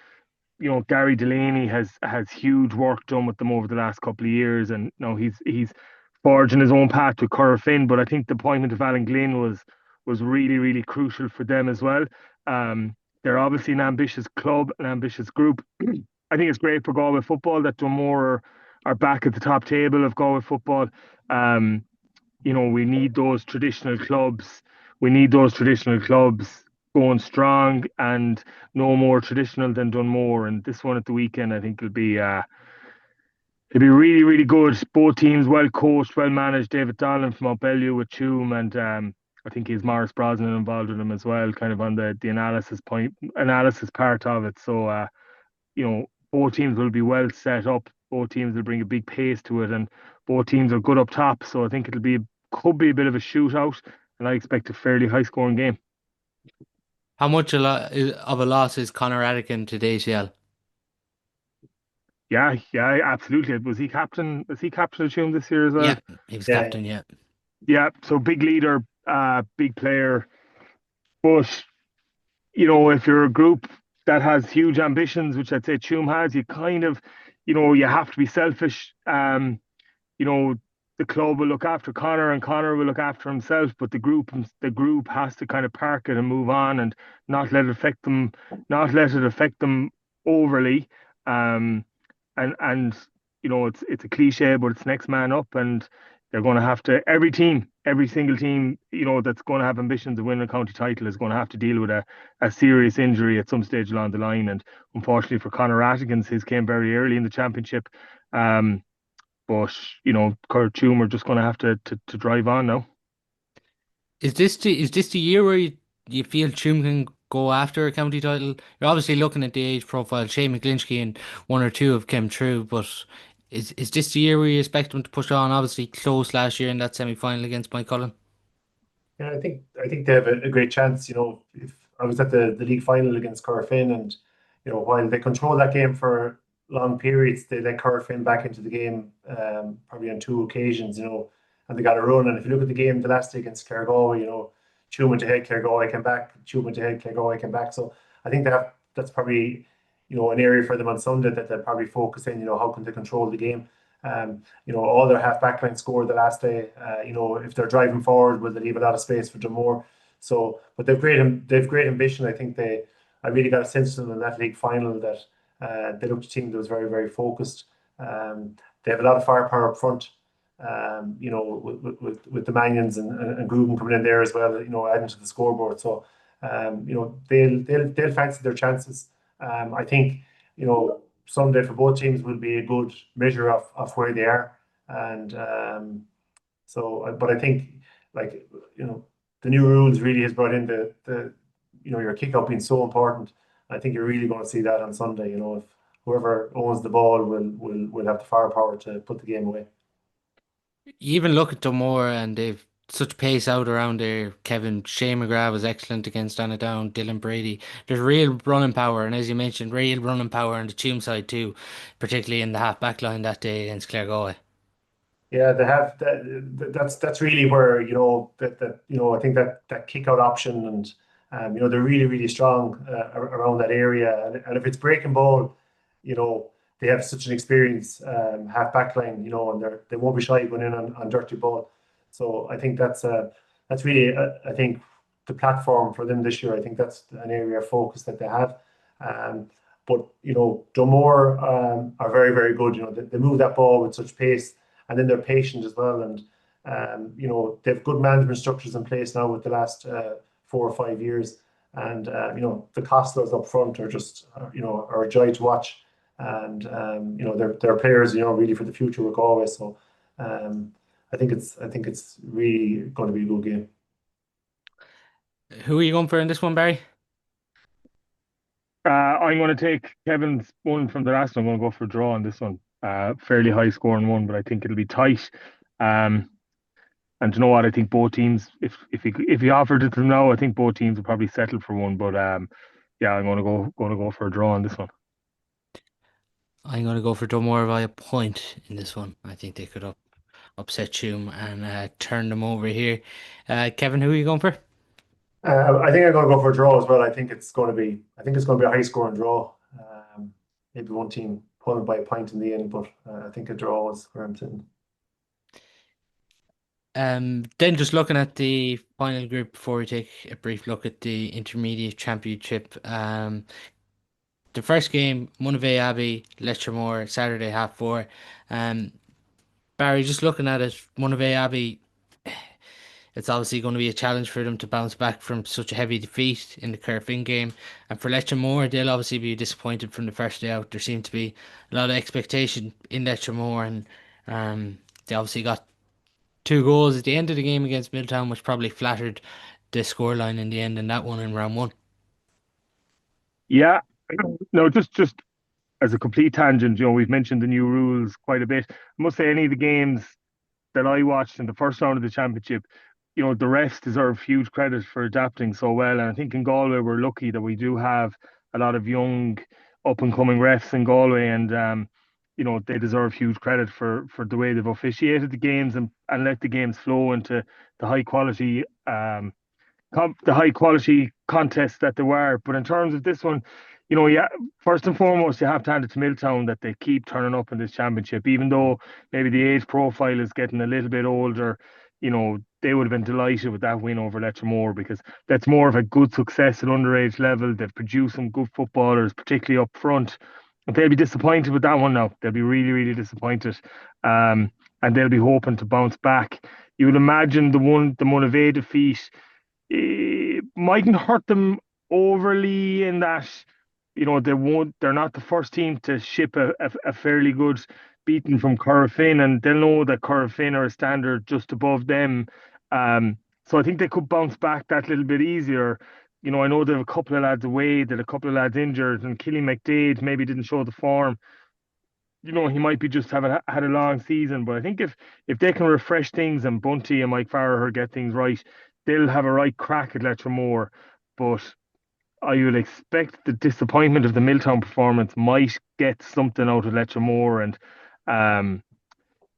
Gary Delaney has huge work done with them over the last couple of years, and he's forging his own path to Corofin. But I think the appointment of Alan Glynn was really, really crucial for them as well. They're obviously an ambitious club, an ambitious group. I think it's great for Galway football that Dunmore are back at the top table of Galway football. Um, we need those traditional clubs. We need those traditional clubs going strong and no more traditional than Dunmore. And this one at the weekend, I think it'll be really, really good. Both teams well coached, well managed. David Donlan from Bellew with Tuam, and I think he's Morris Brosnan involved with him as well, kind of on the analysis part of it. So both teams will be well set up. Both teams will bring a big pace to it, and both teams are good up top. So I think could be a bit of a shootout, and I expect a fairly high scoring game. how much of a loss is Conor Radican to DCL? Yeah, absolutely. Was he captain? Was he captain of Tuam this year as well? Yeah, he was Yeah, captain. Yeah. Yeah. So big leader, big player. But if you're a group that has huge ambitions, which I'd say Tuam has, you kind of, you have to be selfish. You know, the club will look after Connor and Connor will look after himself, but the group has to kind of park it and move on and not let it affect them, not let it affect them overly. Um, and it's a cliche, but it's next man up, and they're going to have to every single team that's going to have ambitions of winning a county title is going to have to deal with a serious injury at some stage along the line. And unfortunately for Conor Rattigans, his came very early in the championship. But Kurt Tuam are just going to have to drive on now. Is this the year where you feel Tuam can go after a county title? You're obviously looking at the age profile. Shane McGlinchey and one or two have come through, but is this the year where you expect them to push on? Obviously close last year in that semi-final against Mike Cullen. yeah. I think they have a great chance. If I was at the league final against Corofin, and while they control that game for long periods, they let Corofin back into the game, probably on two occasions. And they got a run. And if you look at the game the last day against Clare Galway, Tuam went ahead, Clare Galway came back. Tuam went ahead, Clare Galway came back. So I think that's probably an area for them on Sunday that they'll probably focus in. How can they control the game? All their half backline scored the last day. If they're driving forward, will they leave a lot of space for Dunmore? So, but they've great ambition. I really got a sense from them in that league final that they looked a team that was very, very focused. They have a lot of firepower up front. with the Manions and Gruben coming in there as well, adding to the scoreboard. So, they'll fancy their chances. I think, Sunday for both teams will be a good measure of where they are. And but I think, like, the new rules really has brought in your kick out being so important. I think you're really going to see that on Sunday. If whoever owns the ball will have the firepower to put the game away. You even look at Dumore and they've such pace out around there. Kevin Shea McGrath was excellent against Down. Dylan Brady. There's real running power, and as you mentioned, real running power on the Tuam side too, particularly in the half back line that day against Clare. Yeah, they have that's really where I think that kick out option, and they're really really strong around that area, and if it's breaking ball, they have such an experienced half back line, and they won't be shy going in on dirty ball. So I think that's really I think the platform for them this year. I think that's an area of focus that they have. But Dumore are very very good. They move that ball with such pace, and then they're patient as well. And they have good management structures in place now with the last 4 or 5 years. And the Costellos up front are just are a joy to watch. And they're players really for the future with Galway. So I think it's really going to be a good game. Who are you going for in this one, Barry? I'm going to take Kevin's one from the last one. I'm going to go for a draw on this one. Fairly high scoring one, but I think it'll be tight. And you know what? I think both teams, if he offered it to them now, I think both teams will probably settle for one. But yeah, I'm going to go for a draw on this one. I'm going to go for Dumore by a point in this one. I think they could upset Tuam and turn them over here. Kevin, who are you going for? I think I'm going to go for a draw as well. I think it's going to be a high scoring draw. Maybe one team pulling by a point in the end, but I think a draw is where I'm sitting. Then just looking at the final group before we take a brief look at the intermediate championship. The first game, Monavea Abbey, Letchermore, Saturday 4:30. Barry, just looking at it, Monavea Abbey, it's obviously going to be a challenge for them to bounce back from such a heavy defeat in the Corofin game. And for Letchermore, they'll obviously be disappointed from the first day out. There seemed to be a lot of expectation in Letchermore, and they obviously got 2 goals at the end of the game against Milltown, which probably flattered the scoreline in the end in that one in round one. Yeah, no, just as a complete tangent, we've mentioned the new rules quite a bit. I must say, any of the games that I watched in the first round of the championship, the refs deserve huge credit for adapting so well. And I think in Galway, we're lucky that we do have a lot of young, up and coming refs in Galway, and they deserve huge credit for the way they've officiated the games and let the games flow into the high quality contests that there were. But in terms of this one, yeah, first and foremost, you have to hand it to Milltown that they keep turning up in this championship, even though maybe the age profile is getting a little bit older. They would have been delighted with that win over Letchermore, because that's more of a good success at underage level. They've produced some good footballers, particularly up front. And they'll be disappointed with that one now. They'll be really, really disappointed. And they'll be hoping to bounce back. You would imagine the Monavea defeat mightn't hurt them overly in that they're not the first team to ship a fairly good beating from Corofin, and they'll know that Corofin are a standard just above them. So I think they could bounce back that little bit easier. I know they have a couple of lads away, that a couple of lads injured, and Killy McDade maybe didn't show the form. He might be just having had a long season, but I think if they can refresh things and Bunty and Mike Farrer get things right, they'll have a right crack at Letchermore. But I would expect the disappointment of the Milltown performance might get something out of Letchermore, and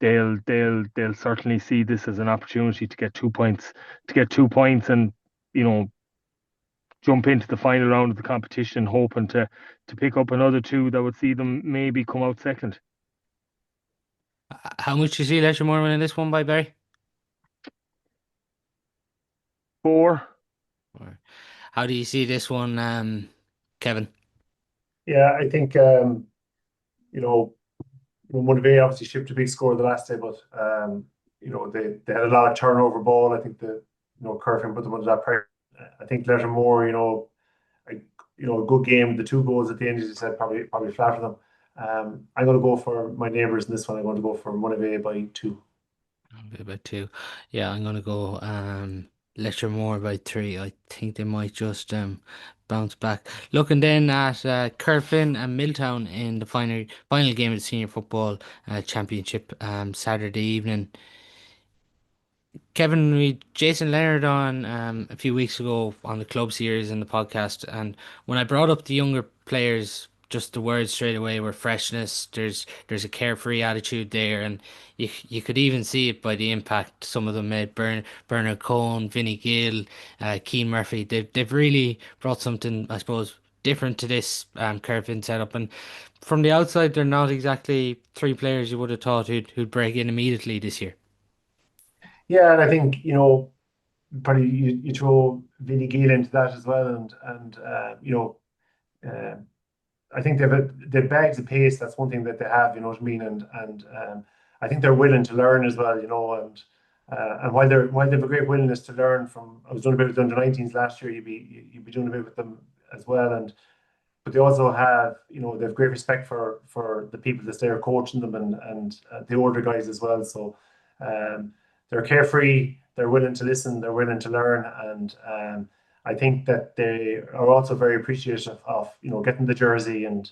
they'll certainly see this as an opportunity to get 2 points, and jump into the final round of the competition, hoping to pick up another two that would see them maybe come out second. How much do you see Letchermore winning this one by, Barry? 4. How do you see this one, Kevin? Yeah, I think Monavea obviously shipped a big score the last day, but they had a lot of turnover ball. I think Corofin put them under that pressure. I think Lettermore, a, a good game. The two goals at the end, as you said, probably flatter them. I'm going to go for my neighbours in this one. I'm going to go for Monavea by 2. About 2. Yeah, I'm gonna go Lettermore by 3. I think they might just bounce back. Looking then at Corofin and Milltown in the final game of the senior football championship Saturday evening. Kevin, we Jason Leonard on a few weeks ago on the club series in the podcast, and when I brought up the younger players, just the words straight away were freshness. There's a carefree attitude there, and you could even see it by the impact some of them made. Bernard Cohn, Vinny Gill, Keane Murphy. They've really brought something, I suppose, different to this Corofin setup. And from the outside, they're not exactly three players you would have thought who'd break in immediately this year. Yeah, and I think probably you throw Vinny Gill into that as well, and uh, I think they've bags of pace. That's one thing that they have. You know what I mean? And I think they're willing to learn as well. And while they've a great willingness to learn from, I was doing a bit with the under-19s last year. You'd be doing a bit with them as well, but they also have, they have great respect for the people that's there coaching them and the older guys as well. So um, they're carefree, they're willing to listen, they're willing to learn, and I think that they are also very appreciative of getting the jersey, and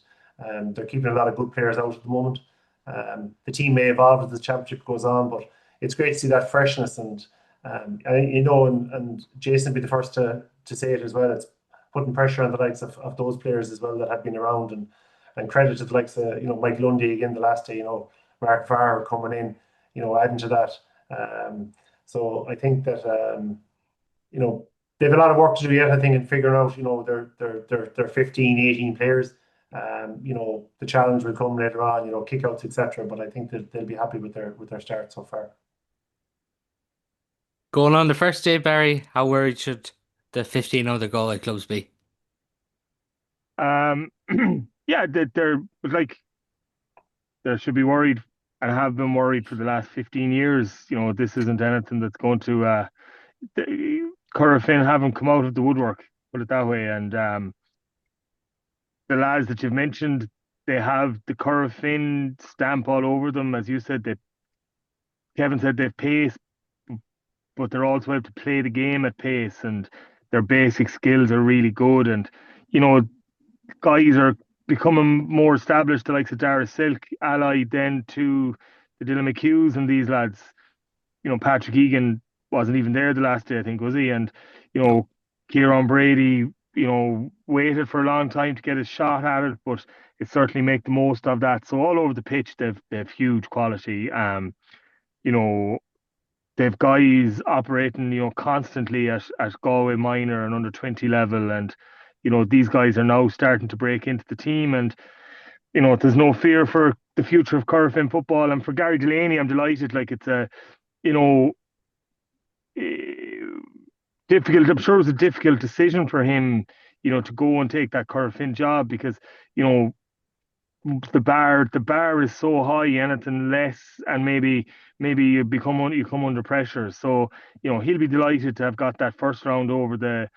they're keeping a lot of good players out at the moment. The team may evolve as the championship goes on, but it's great to see that freshness, and Jason will be the first to say it as well. It's putting pressure on the likes of those players as well that have been around, and credit to the likes of Mike Lundy again the last day, Mark Farr coming in, adding to that. So I think that you know they have a lot of work to do yet, I think, in figuring out their 15, 18 players. The challenge will come later on, kickouts, etc. But I think that they'll be happy with their start so far. Going on the first day, Barry, how worried should the 15 other Galway clubs be? Um, yeah, they're like they should be worried and have been worried for the last 15 years. This isn't anything that's going to Corofin haven't come out of the woodwork, put it that way. And the lads that you've mentioned, they have the Corofin stamp all over them. As you said, Kevin said they've pace, but they're also able to play the game at pace, and their basic skills are really good. And you know, guys are becoming more established, the likes of Dara Silk, allied then to the Dylan McHughes and these lads. Patrick Egan wasn't even there the last day, I think, was he? And, No. Kieran Brady, waited for a long time to get his shot at it, but it certainly make the most of that. So all over the pitch, they've huge quality. You know, they've guys operating, constantly at Galway minor and under 20 level. And, these guys are now starting to break into the team. And, there's no fear for the future of Corofin football. And for Gary Delaney, I'm delighted. Like, it's a, you know, eh, difficult. I'm sure it was a difficult decision for him, to go and take that Corofin job because, you know, the bar is so high, anything less, and maybe you come under pressure. So he'll be delighted to have got that first round over the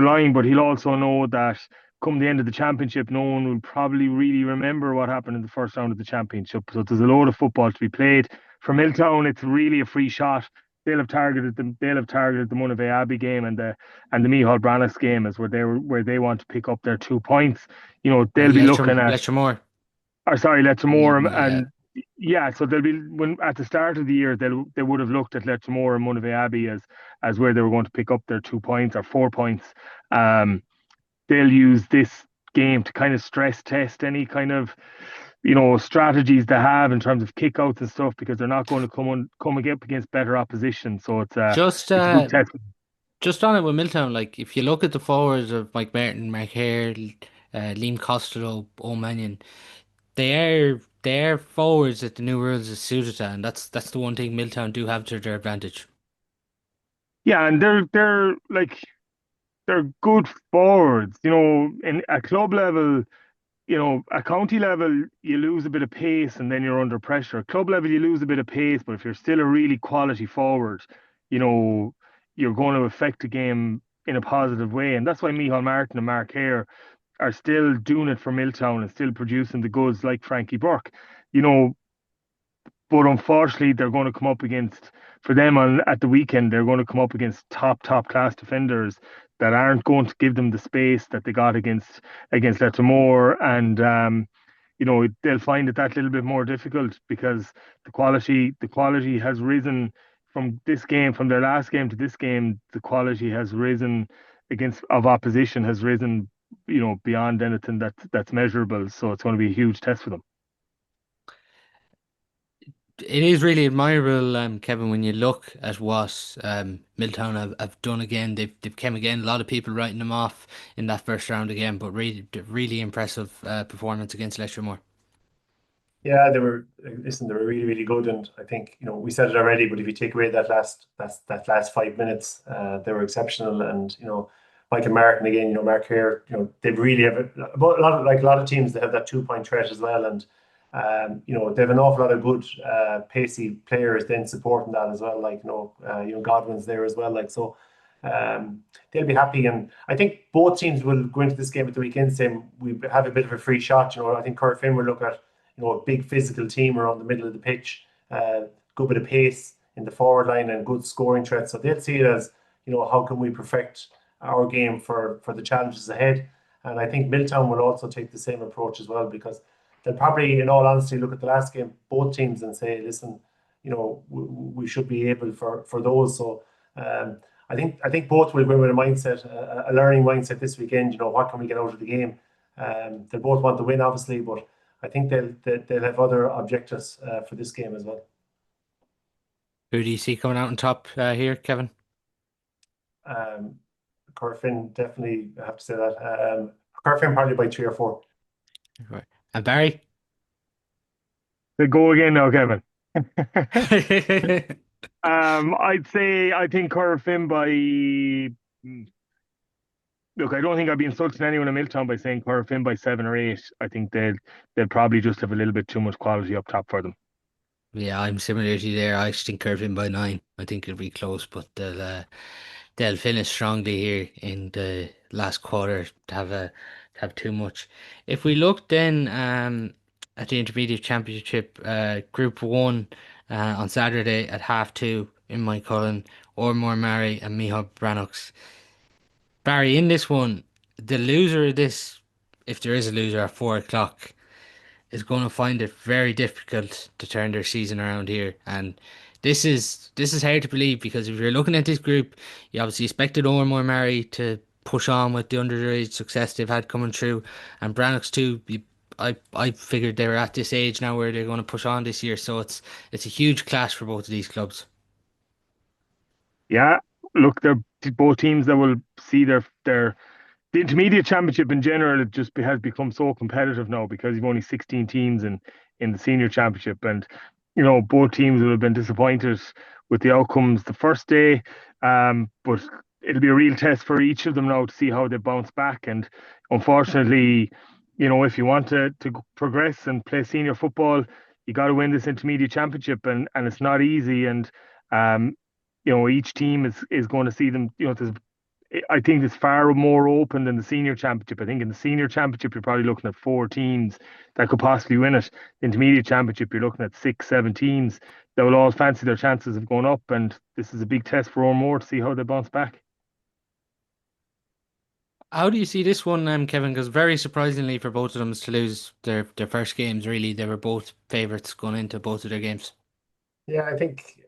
line, but he'll also know that come the end of the championship, no one will probably really remember what happened in the first round of the championship. So there's a load of football to be played. For Milltown, it's really a free shot. They'll have targeted the Monavea Abbey game and the Mihal Branagh game as where they want to pick up their 2 points. They'll be looking at, Lettermore. or sorry, Yeah, Lettermore, yeah. and yeah, so they'll be when at the start of the year they would have looked at Lettermore and Monavea Abbey as where they were going to pick up their 2 points or 4 points. Um, they'll use this game to kind of stress test any kind of strategies they have in terms of kickouts and stuff because they're not going to come up against better opposition. So Just it's a good test. just on it with Milltown, like if you look at the forwards of Mike Martin, Mark Hare, Liam Costello, O'Manion, they are forwards that the new rules is suited to, and that's the one thing Milltown do have to their advantage. Yeah, and they're like they're good forwards. In at club level, at county level, you lose a bit of pace and then you're under pressure. At club level, you lose a bit of pace, but if you're still a really quality forward, you know, you're going to affect the game in a positive way. And that's why Micheál Martin and Mark Hare are still doing it for Milltown and still producing the goods like Frankie Burke. You know, but unfortunately, they're going to come up against, for them at the weekend, they're going to come up against top class defenders that aren't going to give them the space that they got against Lettermore, and they'll find it that little bit more difficult because the quality has risen from their last game to this game. The quality has risen of opposition has risen, beyond anything that's measurable. So it's going to be a huge test for them. It is really admirable, Kevin, when you look at what Milltown have done again. They've come again. A lot of people writing them off in that first round again, but really impressive performance against Leicestermore. Yeah, they were really, really good. And I think, we said it already, but if you take away that last 5 minutes, they were exceptional. And, Michael Martin again, Mark here, they really have a lot of teams, they have that 2 point threat as well. And, they have an awful lot of good, pacey players then supporting that as well. Like, Godwin's there as well. Like, so, they'll be happy. And I think both teams will go into this game at the weekend saying we have a bit of a free shot. I think Corofin will look at, a big physical team around the middle of the pitch, good bit of pace in the forward line and good scoring threat. So they'll see it as, how can we perfect our game for the challenges ahead. And I think Milltown will also take the same approach as well, because they'll probably, in all honesty, look at the last game, both teams, and say, listen, we should be able for those. So I think both will go with a mindset, a learning mindset this weekend. What can we get out of the game? They both want to win, obviously, but I think they'll have other objectives for this game as well. Who do you see coming out on top here, Kevin? Corofin, definitely, I have to say that. Corofin probably by 3 or 4. Right. And Barry? They go again now, Kevin. I think Corofin by. Look, I don't think I'd be insulting anyone in Milltown by saying Corofin by 7 or 8. I think they'll probably just have a little bit too much quality up top for them. Yeah, I'm similar to you there. I actually think Curvin by 9. I think it'll be close, but they'll finish strongly here in the last quarter to have too much. If we look then at the Intermediate Championship, Group 1 on Saturday at 2:30 in Cullinane, Ormore Mary and Micheál Brannocks. Barry, in this one, the loser of this, if there is a loser at 4 o'clock, is going to find it very difficult to turn their season around here. And this is hard to believe, because if you're looking at this group, you obviously expected Ormore Mary to push on with the underage success they've had coming through, and Brannocks too. I figured they were at this age now where they're going to push on this year, so it's a huge clash for both of these clubs. Yeah, look, they're both teams that will see their the intermediate championship in general. It just has become so competitive now because you've only 16 teams in the senior championship, and both teams will have been disappointed with the outcomes the first day. But it'll be a real test for each of them now to see how they bounce back. And unfortunately, if you want to progress and play senior football, you got to win this intermediate championship, and it's not easy. And um, each team is going to see them. I think it's far more open than the senior championship. I think in the senior championship, you're probably looking at 4 teams that could possibly win it. The intermediate championship, you're looking at 6, 7 teams that will all fancy their chances of going up. And this is a big test for Ormore to see how they bounce back. How do you see this one, Kevin? Because very surprisingly for both of them to lose their first games, really, they were both favourites going into both of their games. Yeah, I think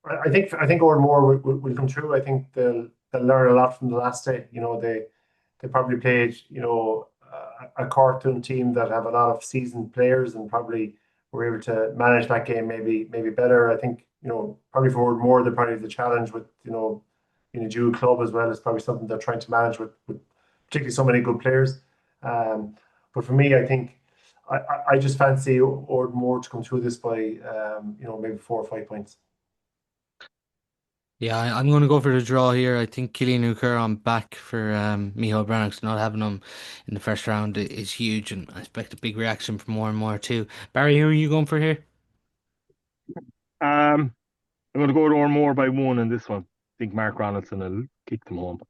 Ormore will come through. I think they'll learn a lot from the last day. They probably played a Corton team that have a lot of seasoned players and probably were able to manage that game maybe better. I think probably for Ormore, probably the challenge with in a dual club as well is probably something they're trying to manage with particularly so many good players. But for me, I think I just fancy Ardmore to come through this by maybe 4 or 5 points. Yeah, I'm going to go for the draw here. I think Killian O'Connor back for Micheál Branagh. Not having him in the first round is huge, and I expect a big reaction from more and more too. Barry, who are you going for here? Um, I'm going to go to more by one in this one. I think Mark Ronaldson will kick them home.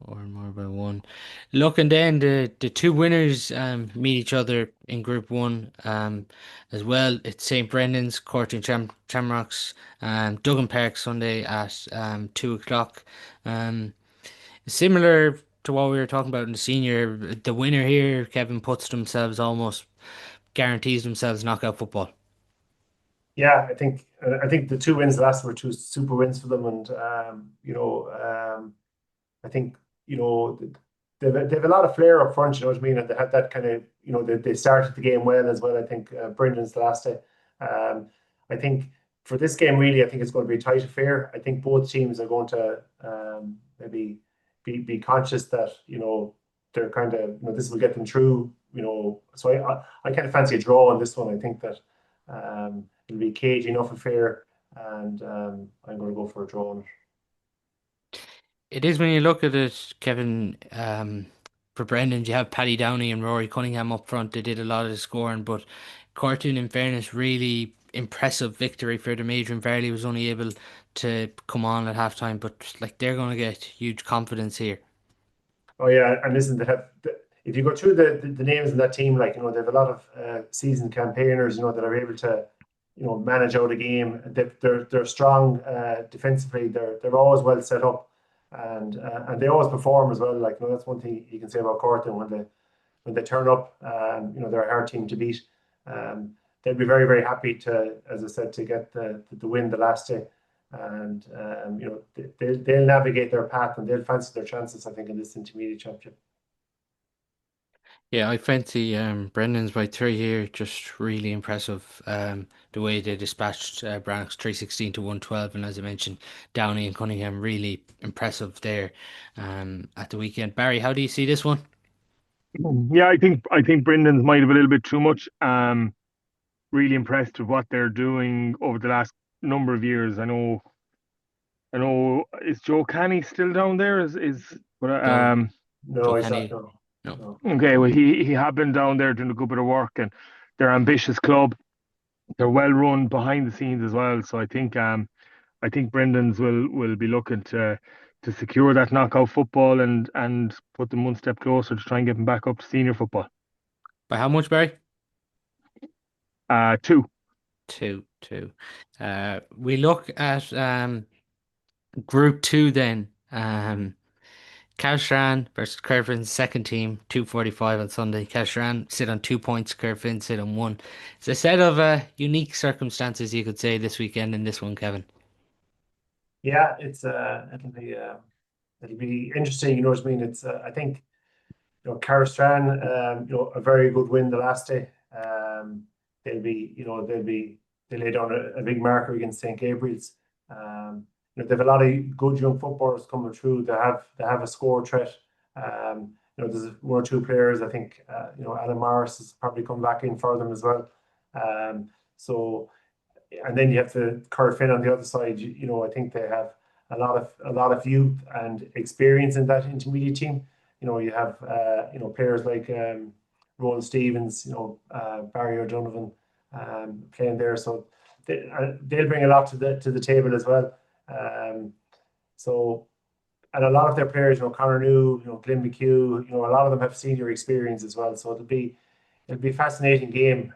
Or more by one. Look, and then the two winners meet each other in Group One as well. It's St. Brendan's, Corting Shamrocks, Duggan Park Sunday at 2 o'clock. Um, Similar to what we were talking about in the senior, the winner here, Kevin, puts themselves almost guarantees themselves knockout football. Yeah, I think the two wins last were two super wins for them, and I think they've a lot of flair up front. You know what I mean? And they had that kind of they started the game well as well. I think Brendan's the last day. Um, I think for this game, really, I think it's going to be a tight affair. I think both teams are going to maybe be conscious that they're kind of this will get them through. So I kind of fancy a draw on this one. I think that it'll be cagey enough affair, and I'm going to go for a draw on it. It is when you look at it, Kevin. For Brendan, you have Paddy Downey and Rory Cunningham up front. They did a lot of the scoring, but Cortoon, in fairness, really impressive victory for the major. And Fairley was only able to come on at halftime, but like they're going to get huge confidence here. Oh yeah, and listen, if you go through the names in that team, like they have a lot of seasoned campaigners, that are able to, manage out a game. They're strong defensively. They're always well set up, and they always perform as well. Like that's one thing you can say about Corton when they turn up. They're a hard team to beat. They'll be very very happy to, as I said, to get the win the last day, and they'll navigate their path and they'll fancy their chances. I think in this intermediate championship. Yeah, I fancy Brendan's by three here. Just really impressive. The way they dispatched Brannock's 316 to 112, and as I mentioned, Downey and Cunningham really impressive there at the weekend. Barry, how do you see this one? Yeah, I think Brendan's might have a little bit too much. Really impressed with what they're doing over the last number of years. I know. Is Joe Canny still down there? But No, No, Joe he's not. Kenny. No, No. no. okay. Well, he had been down there doing a good bit of work, and they're an ambitious club. They're well run behind the scenes as well. So I think Brendan's will be looking to secure that knockout football and put them one step closer to try and get them back up to senior football. By how much, Barry? Two. Two, two. We look at Group Two then. Cashran versus Corofin's second team, 2:45 on Sunday. Cashran sit on 2 points, Corofin sit on one. It's a set of unique circumstances, you could say, this weekend in this one, Kevin. Yeah, it'll be interesting. You know what I mean? It's I think Carstran, a very good win the last day. They lay down a big marker against St. Gabriel's. They have a lot of good young footballers coming through. They have a score threat. There's one or two players. I think Alan Morris has probably come back in for them as well. So and then you have the Corofin on the other side. I think they have a lot of youth and experience in that intermediate team. You have players like Rowan Stevens, Barry O'Donovan playing there, so they'll bring a lot to the table as well. So and a lot of their players, Connor New, Glenn McHugh, a lot of them have senior experience as well. So it'll be a fascinating game.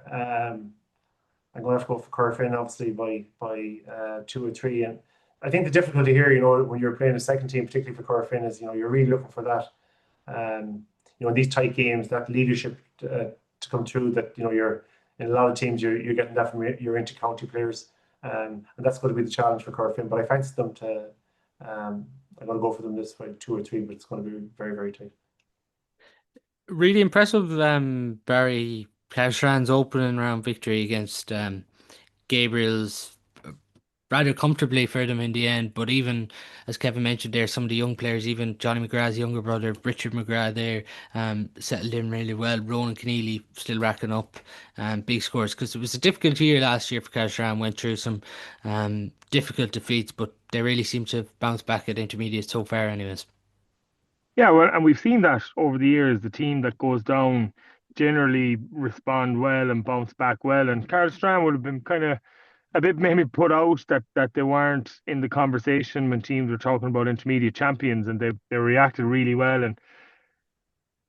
I'm going to have to go for Corofin, obviously, by 2 or 3. And I think the difficulty here, when you're playing a second team, particularly for Corofin, is you're really looking for that. In these tight games, that leadership to come through. That you're in a lot of teams, you're getting that from your inter-county players, and that's going to be the challenge for Corofin. But I fancy them to. I'm going to go for them this way, 2 or 3, but it's going to be very very tight. Really impressive, Barry Cashran's opening round victory against Gabriel's rather comfortably for them in the end. But even as Kevin mentioned there, some of the young players, even Johnny McGrath's younger brother, Richard McGrath there, settled in really well. Ronan Keneally still racking up big scores because it was a difficult year last year for Carstran, went through some difficult defeats, but they really seem to have bounced back at intermediate so far anyways. Yeah, well, and we've seen that over the years. The team that goes down generally respond well and bounce back well. And Carl Strand would have been kind of a bit maybe put out that they weren't in the conversation when teams were talking about intermediate champions, and they reacted really well. And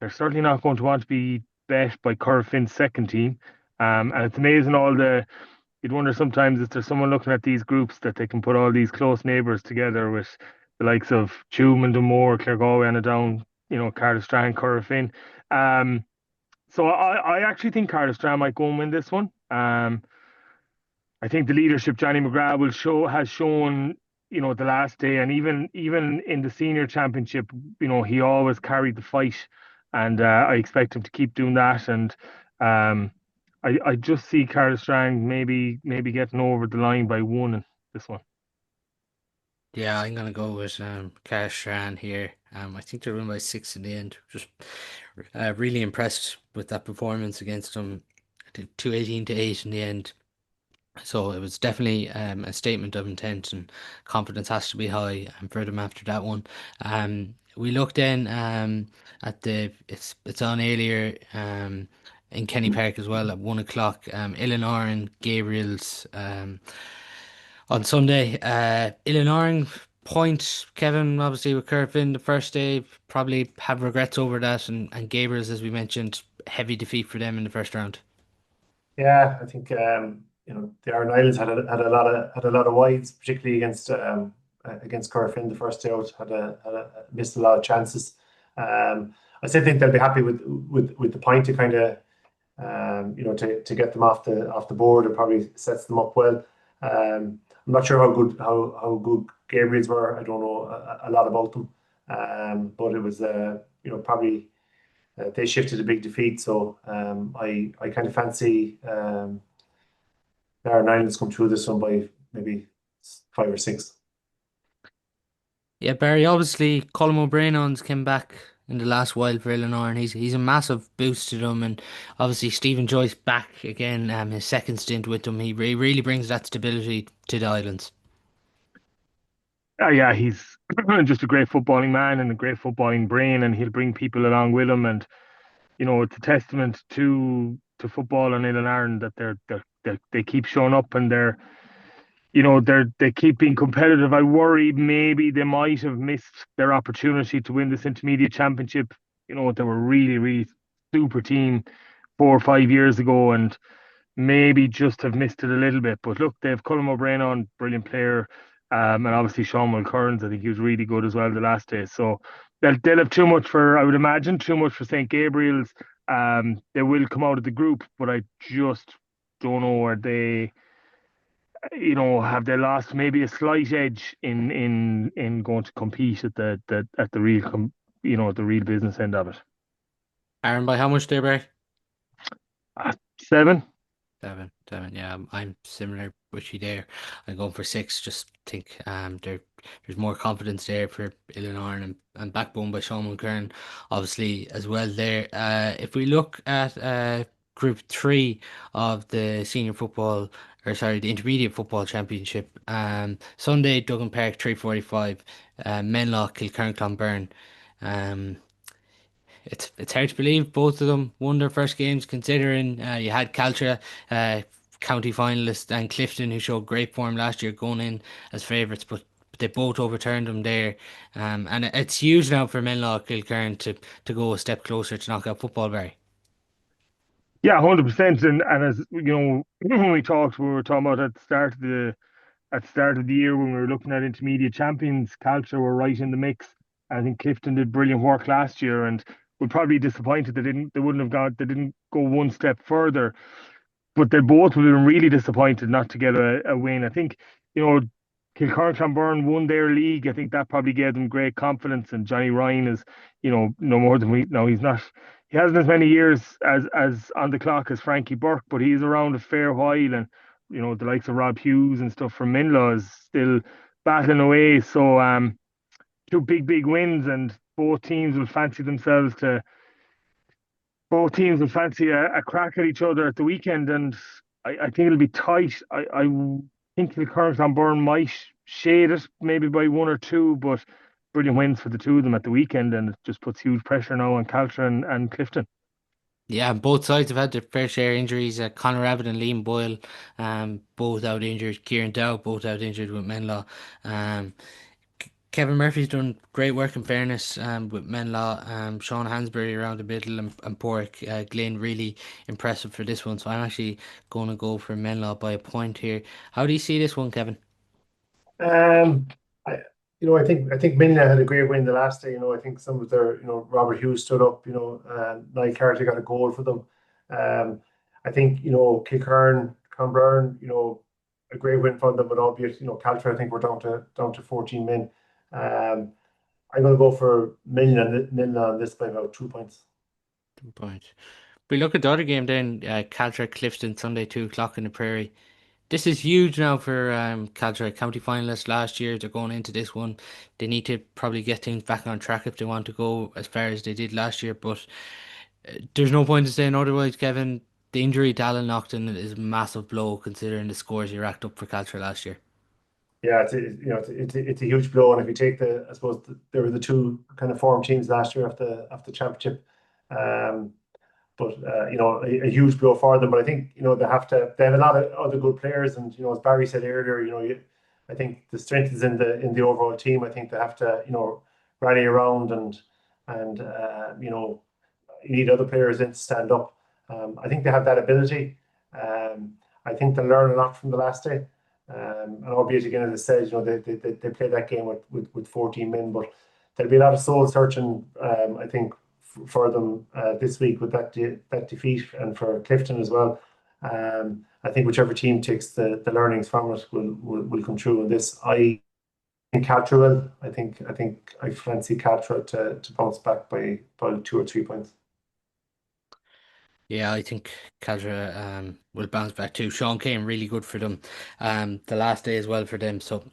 they're certainly not going to want to be bet by Corofin's second team. And it's amazing all the you'd wonder sometimes if there's someone looking at these groups that they can put all these close neighbours together with the likes of Tuam and Dunmore, Claregalway and down, Cardiff Strand, Corofin. So I actually think Cardiff Strand might go and win this one. I think the leadership Johnny McGrath has shown, the last day, and even in the senior championship, he always carried the fight, and I expect him to keep doing that. And um, I just see Carl Strang maybe getting over the line by one in this one. Yeah, I'm gonna go with Carstran here. I think they won by six in the end. Just really impressed with that performance against them. I think 218 to 8 in the end. So it was definitely a statement of intent, and confidence has to be high for them after that one. We looked then at it's on earlier in Kenny Park as well at 1 o'clock. Illinois and Gabriel's on Sunday. Illinois point Kevin obviously with Corofin the first day probably have regrets over that, and Gabriel's as we mentioned heavy defeat for them in the first round. Yeah, I think the Iron Islands had a lot of wides, particularly against Corofin the first day out. Missed a lot of chances. I still think they'll be happy with the point to kind of to get them off the board. It probably sets them up well. I'm not sure how good Gabriel's were. I don't know a lot about them, but it was probably they shifted a big defeat. So I kind of fancy our Islands come through this one by maybe 5 or 6. Yeah, Barry, obviously Colm O'Brien's came back in the last while for Illinois, and he's a massive boost to them. And obviously Stephen Joyce back again, his second stint with them. He really brings that stability to the islands. Yeah, he's just a great footballing man and a great footballing brain, and he'll bring people along with him. And it's a testament to football and Ireland that they keep showing up, and they keep being competitive. I worry maybe they might have missed their opportunity to win this intermediate championship. They were really, really super team 4 or 5 years ago, and maybe just have missed it a little bit. But look, they have Colm O'Brien on, brilliant player, and obviously Sean Mulcairns. I think he was really good as well the last day. So they'll have too much for, I would imagine, too much for St. Gabriel's. They will come out of the group, but I just don't know where they have they lost maybe a slight edge in going to compete at the real at the real business end of it. Aaron, by how much there, Barry? 7. Seven. Yeah, I'm similar with you there. I'm going for 6. Just think there's more confidence there for Illinois and backbone by Sean Mulcairn, obviously as well there. If we look at Group 3 of the senior football, or sorry, the intermediate football championship, Sunday Duggan Park 3:45, Menlough Kilkerran Clonberne. Um, it's hard to believe both of them won their first games, considering you had Caltra, county finalists, and Clifton, who showed great form last year, going in as favourites, but they both overturned them there. And it's huge now for Menlough Kilkerran to go a step closer to knockout football, Barry. Yeah, 100%. And as when we were talking about at the start of the year when we were looking at intermediate champions, Caltra were right in the mix. I think Clifton did brilliant work last year, and would probably be disappointed they didn't go one step further. But they both would have been really disappointed not to get a win. I think Kilcarn Clonberne won their league. I think that probably gave them great confidence. And Johnny Ryan is no more than we. No, he's not. He hasn't as many years as on the clock as Frankie Burke, but he's around a fair while and the likes of Rob Hughes and stuff from Minlaw is still battling away. So two big wins, and both teams will fancy a crack at each other at the weekend, and I think it'll be tight. I think the Corofin might shade it maybe by one or two, but brilliant wins for the two of them at the weekend, and it just puts huge pressure now on Caltra and Clifton. Yeah, both sides have had their fair share of injuries. Conor Abbott and Liam Boyle, both out injured. Kieran Dow, both out injured with Menlaw. Um, Kevin Murphy's done great work in fairness with Menlaw. Sean Hansberry around the middle and Porrick Glynn really impressive for this one. So I'm actually going to go for Menlaw by a point here. How do you see this one, Kevin? Um, I, I think Minna had a great win the last day. I think some of their, Robert Hughes stood up. Niall Carter got a goal for them. Um, I think Kilkern, Clonberne, a great win for them, but albeit Caltra, I think we're down to 14 men. Um, I'm going to go for Minna on this by about 2 points. Point. We look at the other game then, Caltra Clifton Sunday 2 o'clock in the Prairie. This is huge now for Caltra, county finalists last year. They're going into this one. They need to probably get things back on track if they want to go as far as they did last year. But there's no point in saying otherwise, Kevin. The injury to Alan Naughton is a massive blow considering the scores he racked up for Caltra last year. Yeah, it's a huge blow, and if you take I suppose there were the two kind of form teams last year of the championship. Um, but a huge blow for them. But I think they have a lot of other good players, and as Barry said earlier, I think the strength is in the overall team. I think they have to rally around, and you need other players in to stand up. I think they have that ability. I think they learn a lot from the last day. And albeit again, as I said, they played that game with 14 men, but there'll be a lot of soul searching. I think for them this week with that defeat, and for Clifton as well. I think whichever team takes the learnings from it will come true in this. I think Caltra will. I fancy Caltra to bounce back by 2 or 3 points. Yeah, I think Caltra will bounce back too. Sean came really good for them the last day as well for them. So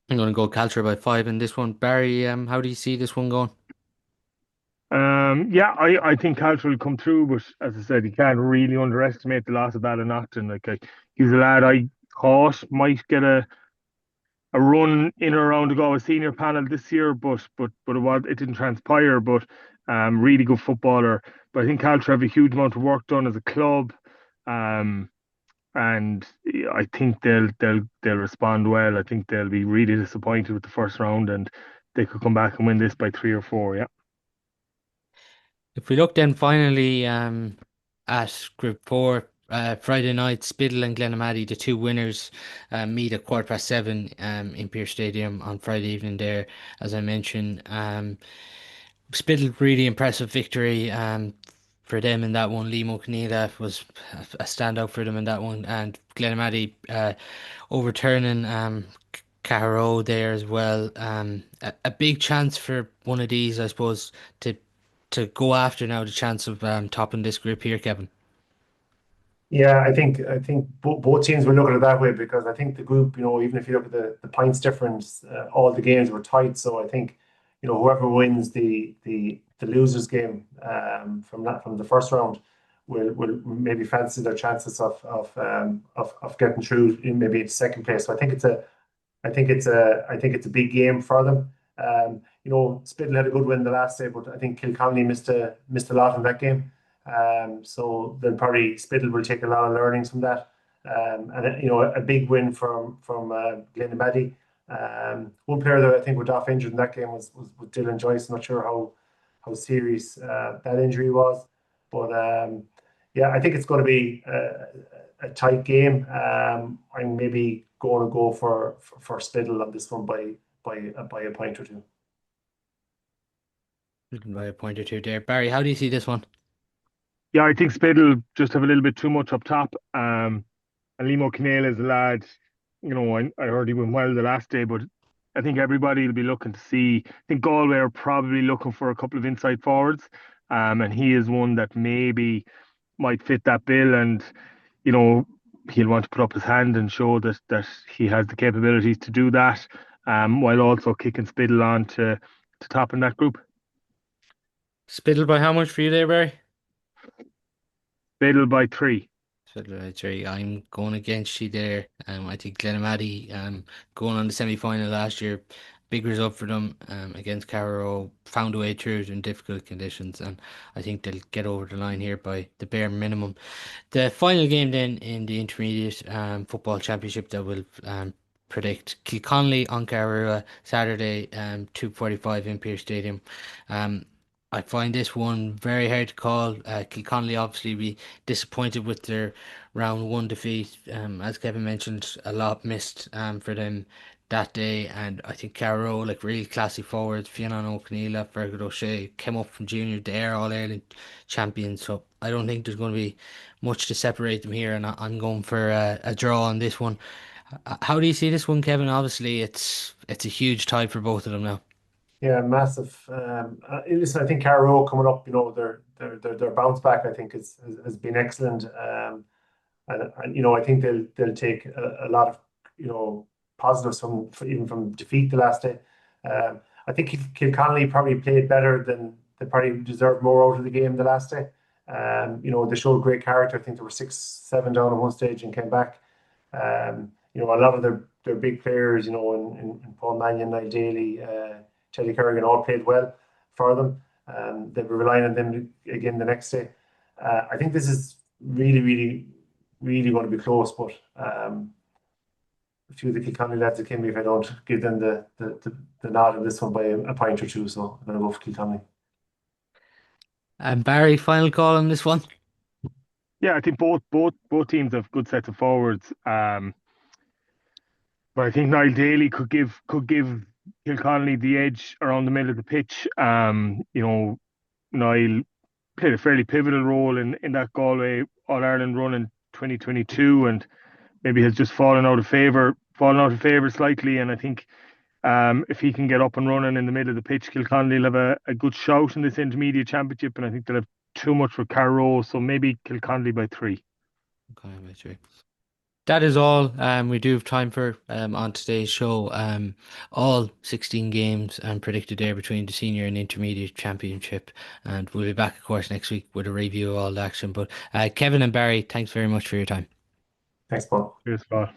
I'm going to go Caltra by 5 in this one. Barry, how do you see this one going? Yeah, I think Caltra will come through, but as I said, you can't really underestimate the loss of Alan Naughton. He's a lad I thought might get a run in or around the Galway senior panel this year, but it didn't transpire. But really good footballer. But I think Caltra have a huge amount of work done as a club, um, and I think they'll respond well. I think they'll be really disappointed with the first round, and they could come back and win this by 3 or 4. Yeah. If we look then finally at Group 4, Friday night, Spiddle and Glenamaddy, the two winners, meet at 7:15 in Pearse Stadium on Friday evening there, as I mentioned. Spiddle, really impressive victory for them in that one. Liam O'Connell was a standout for them in that one, and Glenamaddy overturning Caro there as well. A big chance for one of these, I suppose, to go after now the chance of topping this group here, Kevin. Yeah, I think both teams will look at it that way, because I think the group, even if you look at the points difference, all the games were tight. So I think, whoever wins the losers game from the first round will maybe fancy their chances of getting through in maybe second place. So I think it's a big game for them. Spiddle had a good win the last day, but I think Kilconnellan missed a lot in that game. So then probably Spiddle will take a lot of learnings from that. And a big win from Glenamaddy. One player that I think was off injured in that game was Dylan Joyce. Not sure how serious that injury was, but yeah, I think it's going to be a tight game. I'm maybe going to go for Spiddle on this one by a point or two. By a point or two there. Barry, how do you see this one? Yeah, I think Spiddle just have a little bit too much up top. And Liam O'Connell is a lad, I heard he went well the last day, but I think everybody will be looking to see. I think Galway are probably looking for a couple of inside forwards, and he is one that maybe might fit that bill. And, you know, he'll want to put up his hand and show that he has the capabilities to do that, while also kicking Spittle on to top in that group. Spittle by how much for you there, Barry? Spittle by 3. Spittle by 3. I'm going against you there. I think Glenamaddy, going on the semi-final last year, big result for them against Carrow, found a way through it in difficult conditions, and I think they'll get over the line here by the bare minimum. The final game then in the intermediate football championship that will predict Kilconnelly on Carrow Saturday, 2:45 in Pearse Stadium. Um, I find this one very hard to call. Kilconnelly obviously be disappointed with their round one defeat. As Kevin mentioned, a lot missed for them that day, and I think Carrow, like really classy forwards, Fionn O'Connell, Fergal O'Shea, came up from junior. They're all Ireland champions, so I don't think there's going to be much to separate them here, and I'm going for a draw on this one. How do you see this one, Kevin? Obviously, it's a huge tie for both of them now. Yeah, massive. Listen, I think Carrow coming up, their bounce back, I think has been excellent. And I think they'll take a lot of positives even from defeat the last day. I think Kilconnelly probably played better than they probably deserved more out of the game the last day. They showed great character. I think they were 6-7 down at one stage and came back. A lot of their big players, in Paul Mannion, Niall Daly, Teddy Kerrigan all played well for them. They were relying on them again the next day. I think this is really, really, really going to be close, but a few of the Kilconnelly lads that came if I don't give them the nod in this one by a point or two, so I'm going to go for Kilconnelly. And Barry, final call on this one. Yeah, I think both teams have good sets of forwards. But I think Niall Daly could give Kilconnelly the edge around the middle of the pitch. Niall played a fairly pivotal role in that Galway All Ireland run in 2022, and maybe has just fallen out of favour slightly. And I think if he can get up and running in the middle of the pitch, Kilconnelly will have a good shout in this intermediate championship, and I think they'll have too much for Carrow, so maybe Kilconnelly by 3. Okay, by 3. That is all we do have time for on today's show. All 16 games predicted there between the senior and intermediate championship, and we'll be back, of course, next week with a review of all the action. But Kevin and Barry, thanks very much for your time. Thanks, Paul. Cheers, Paul.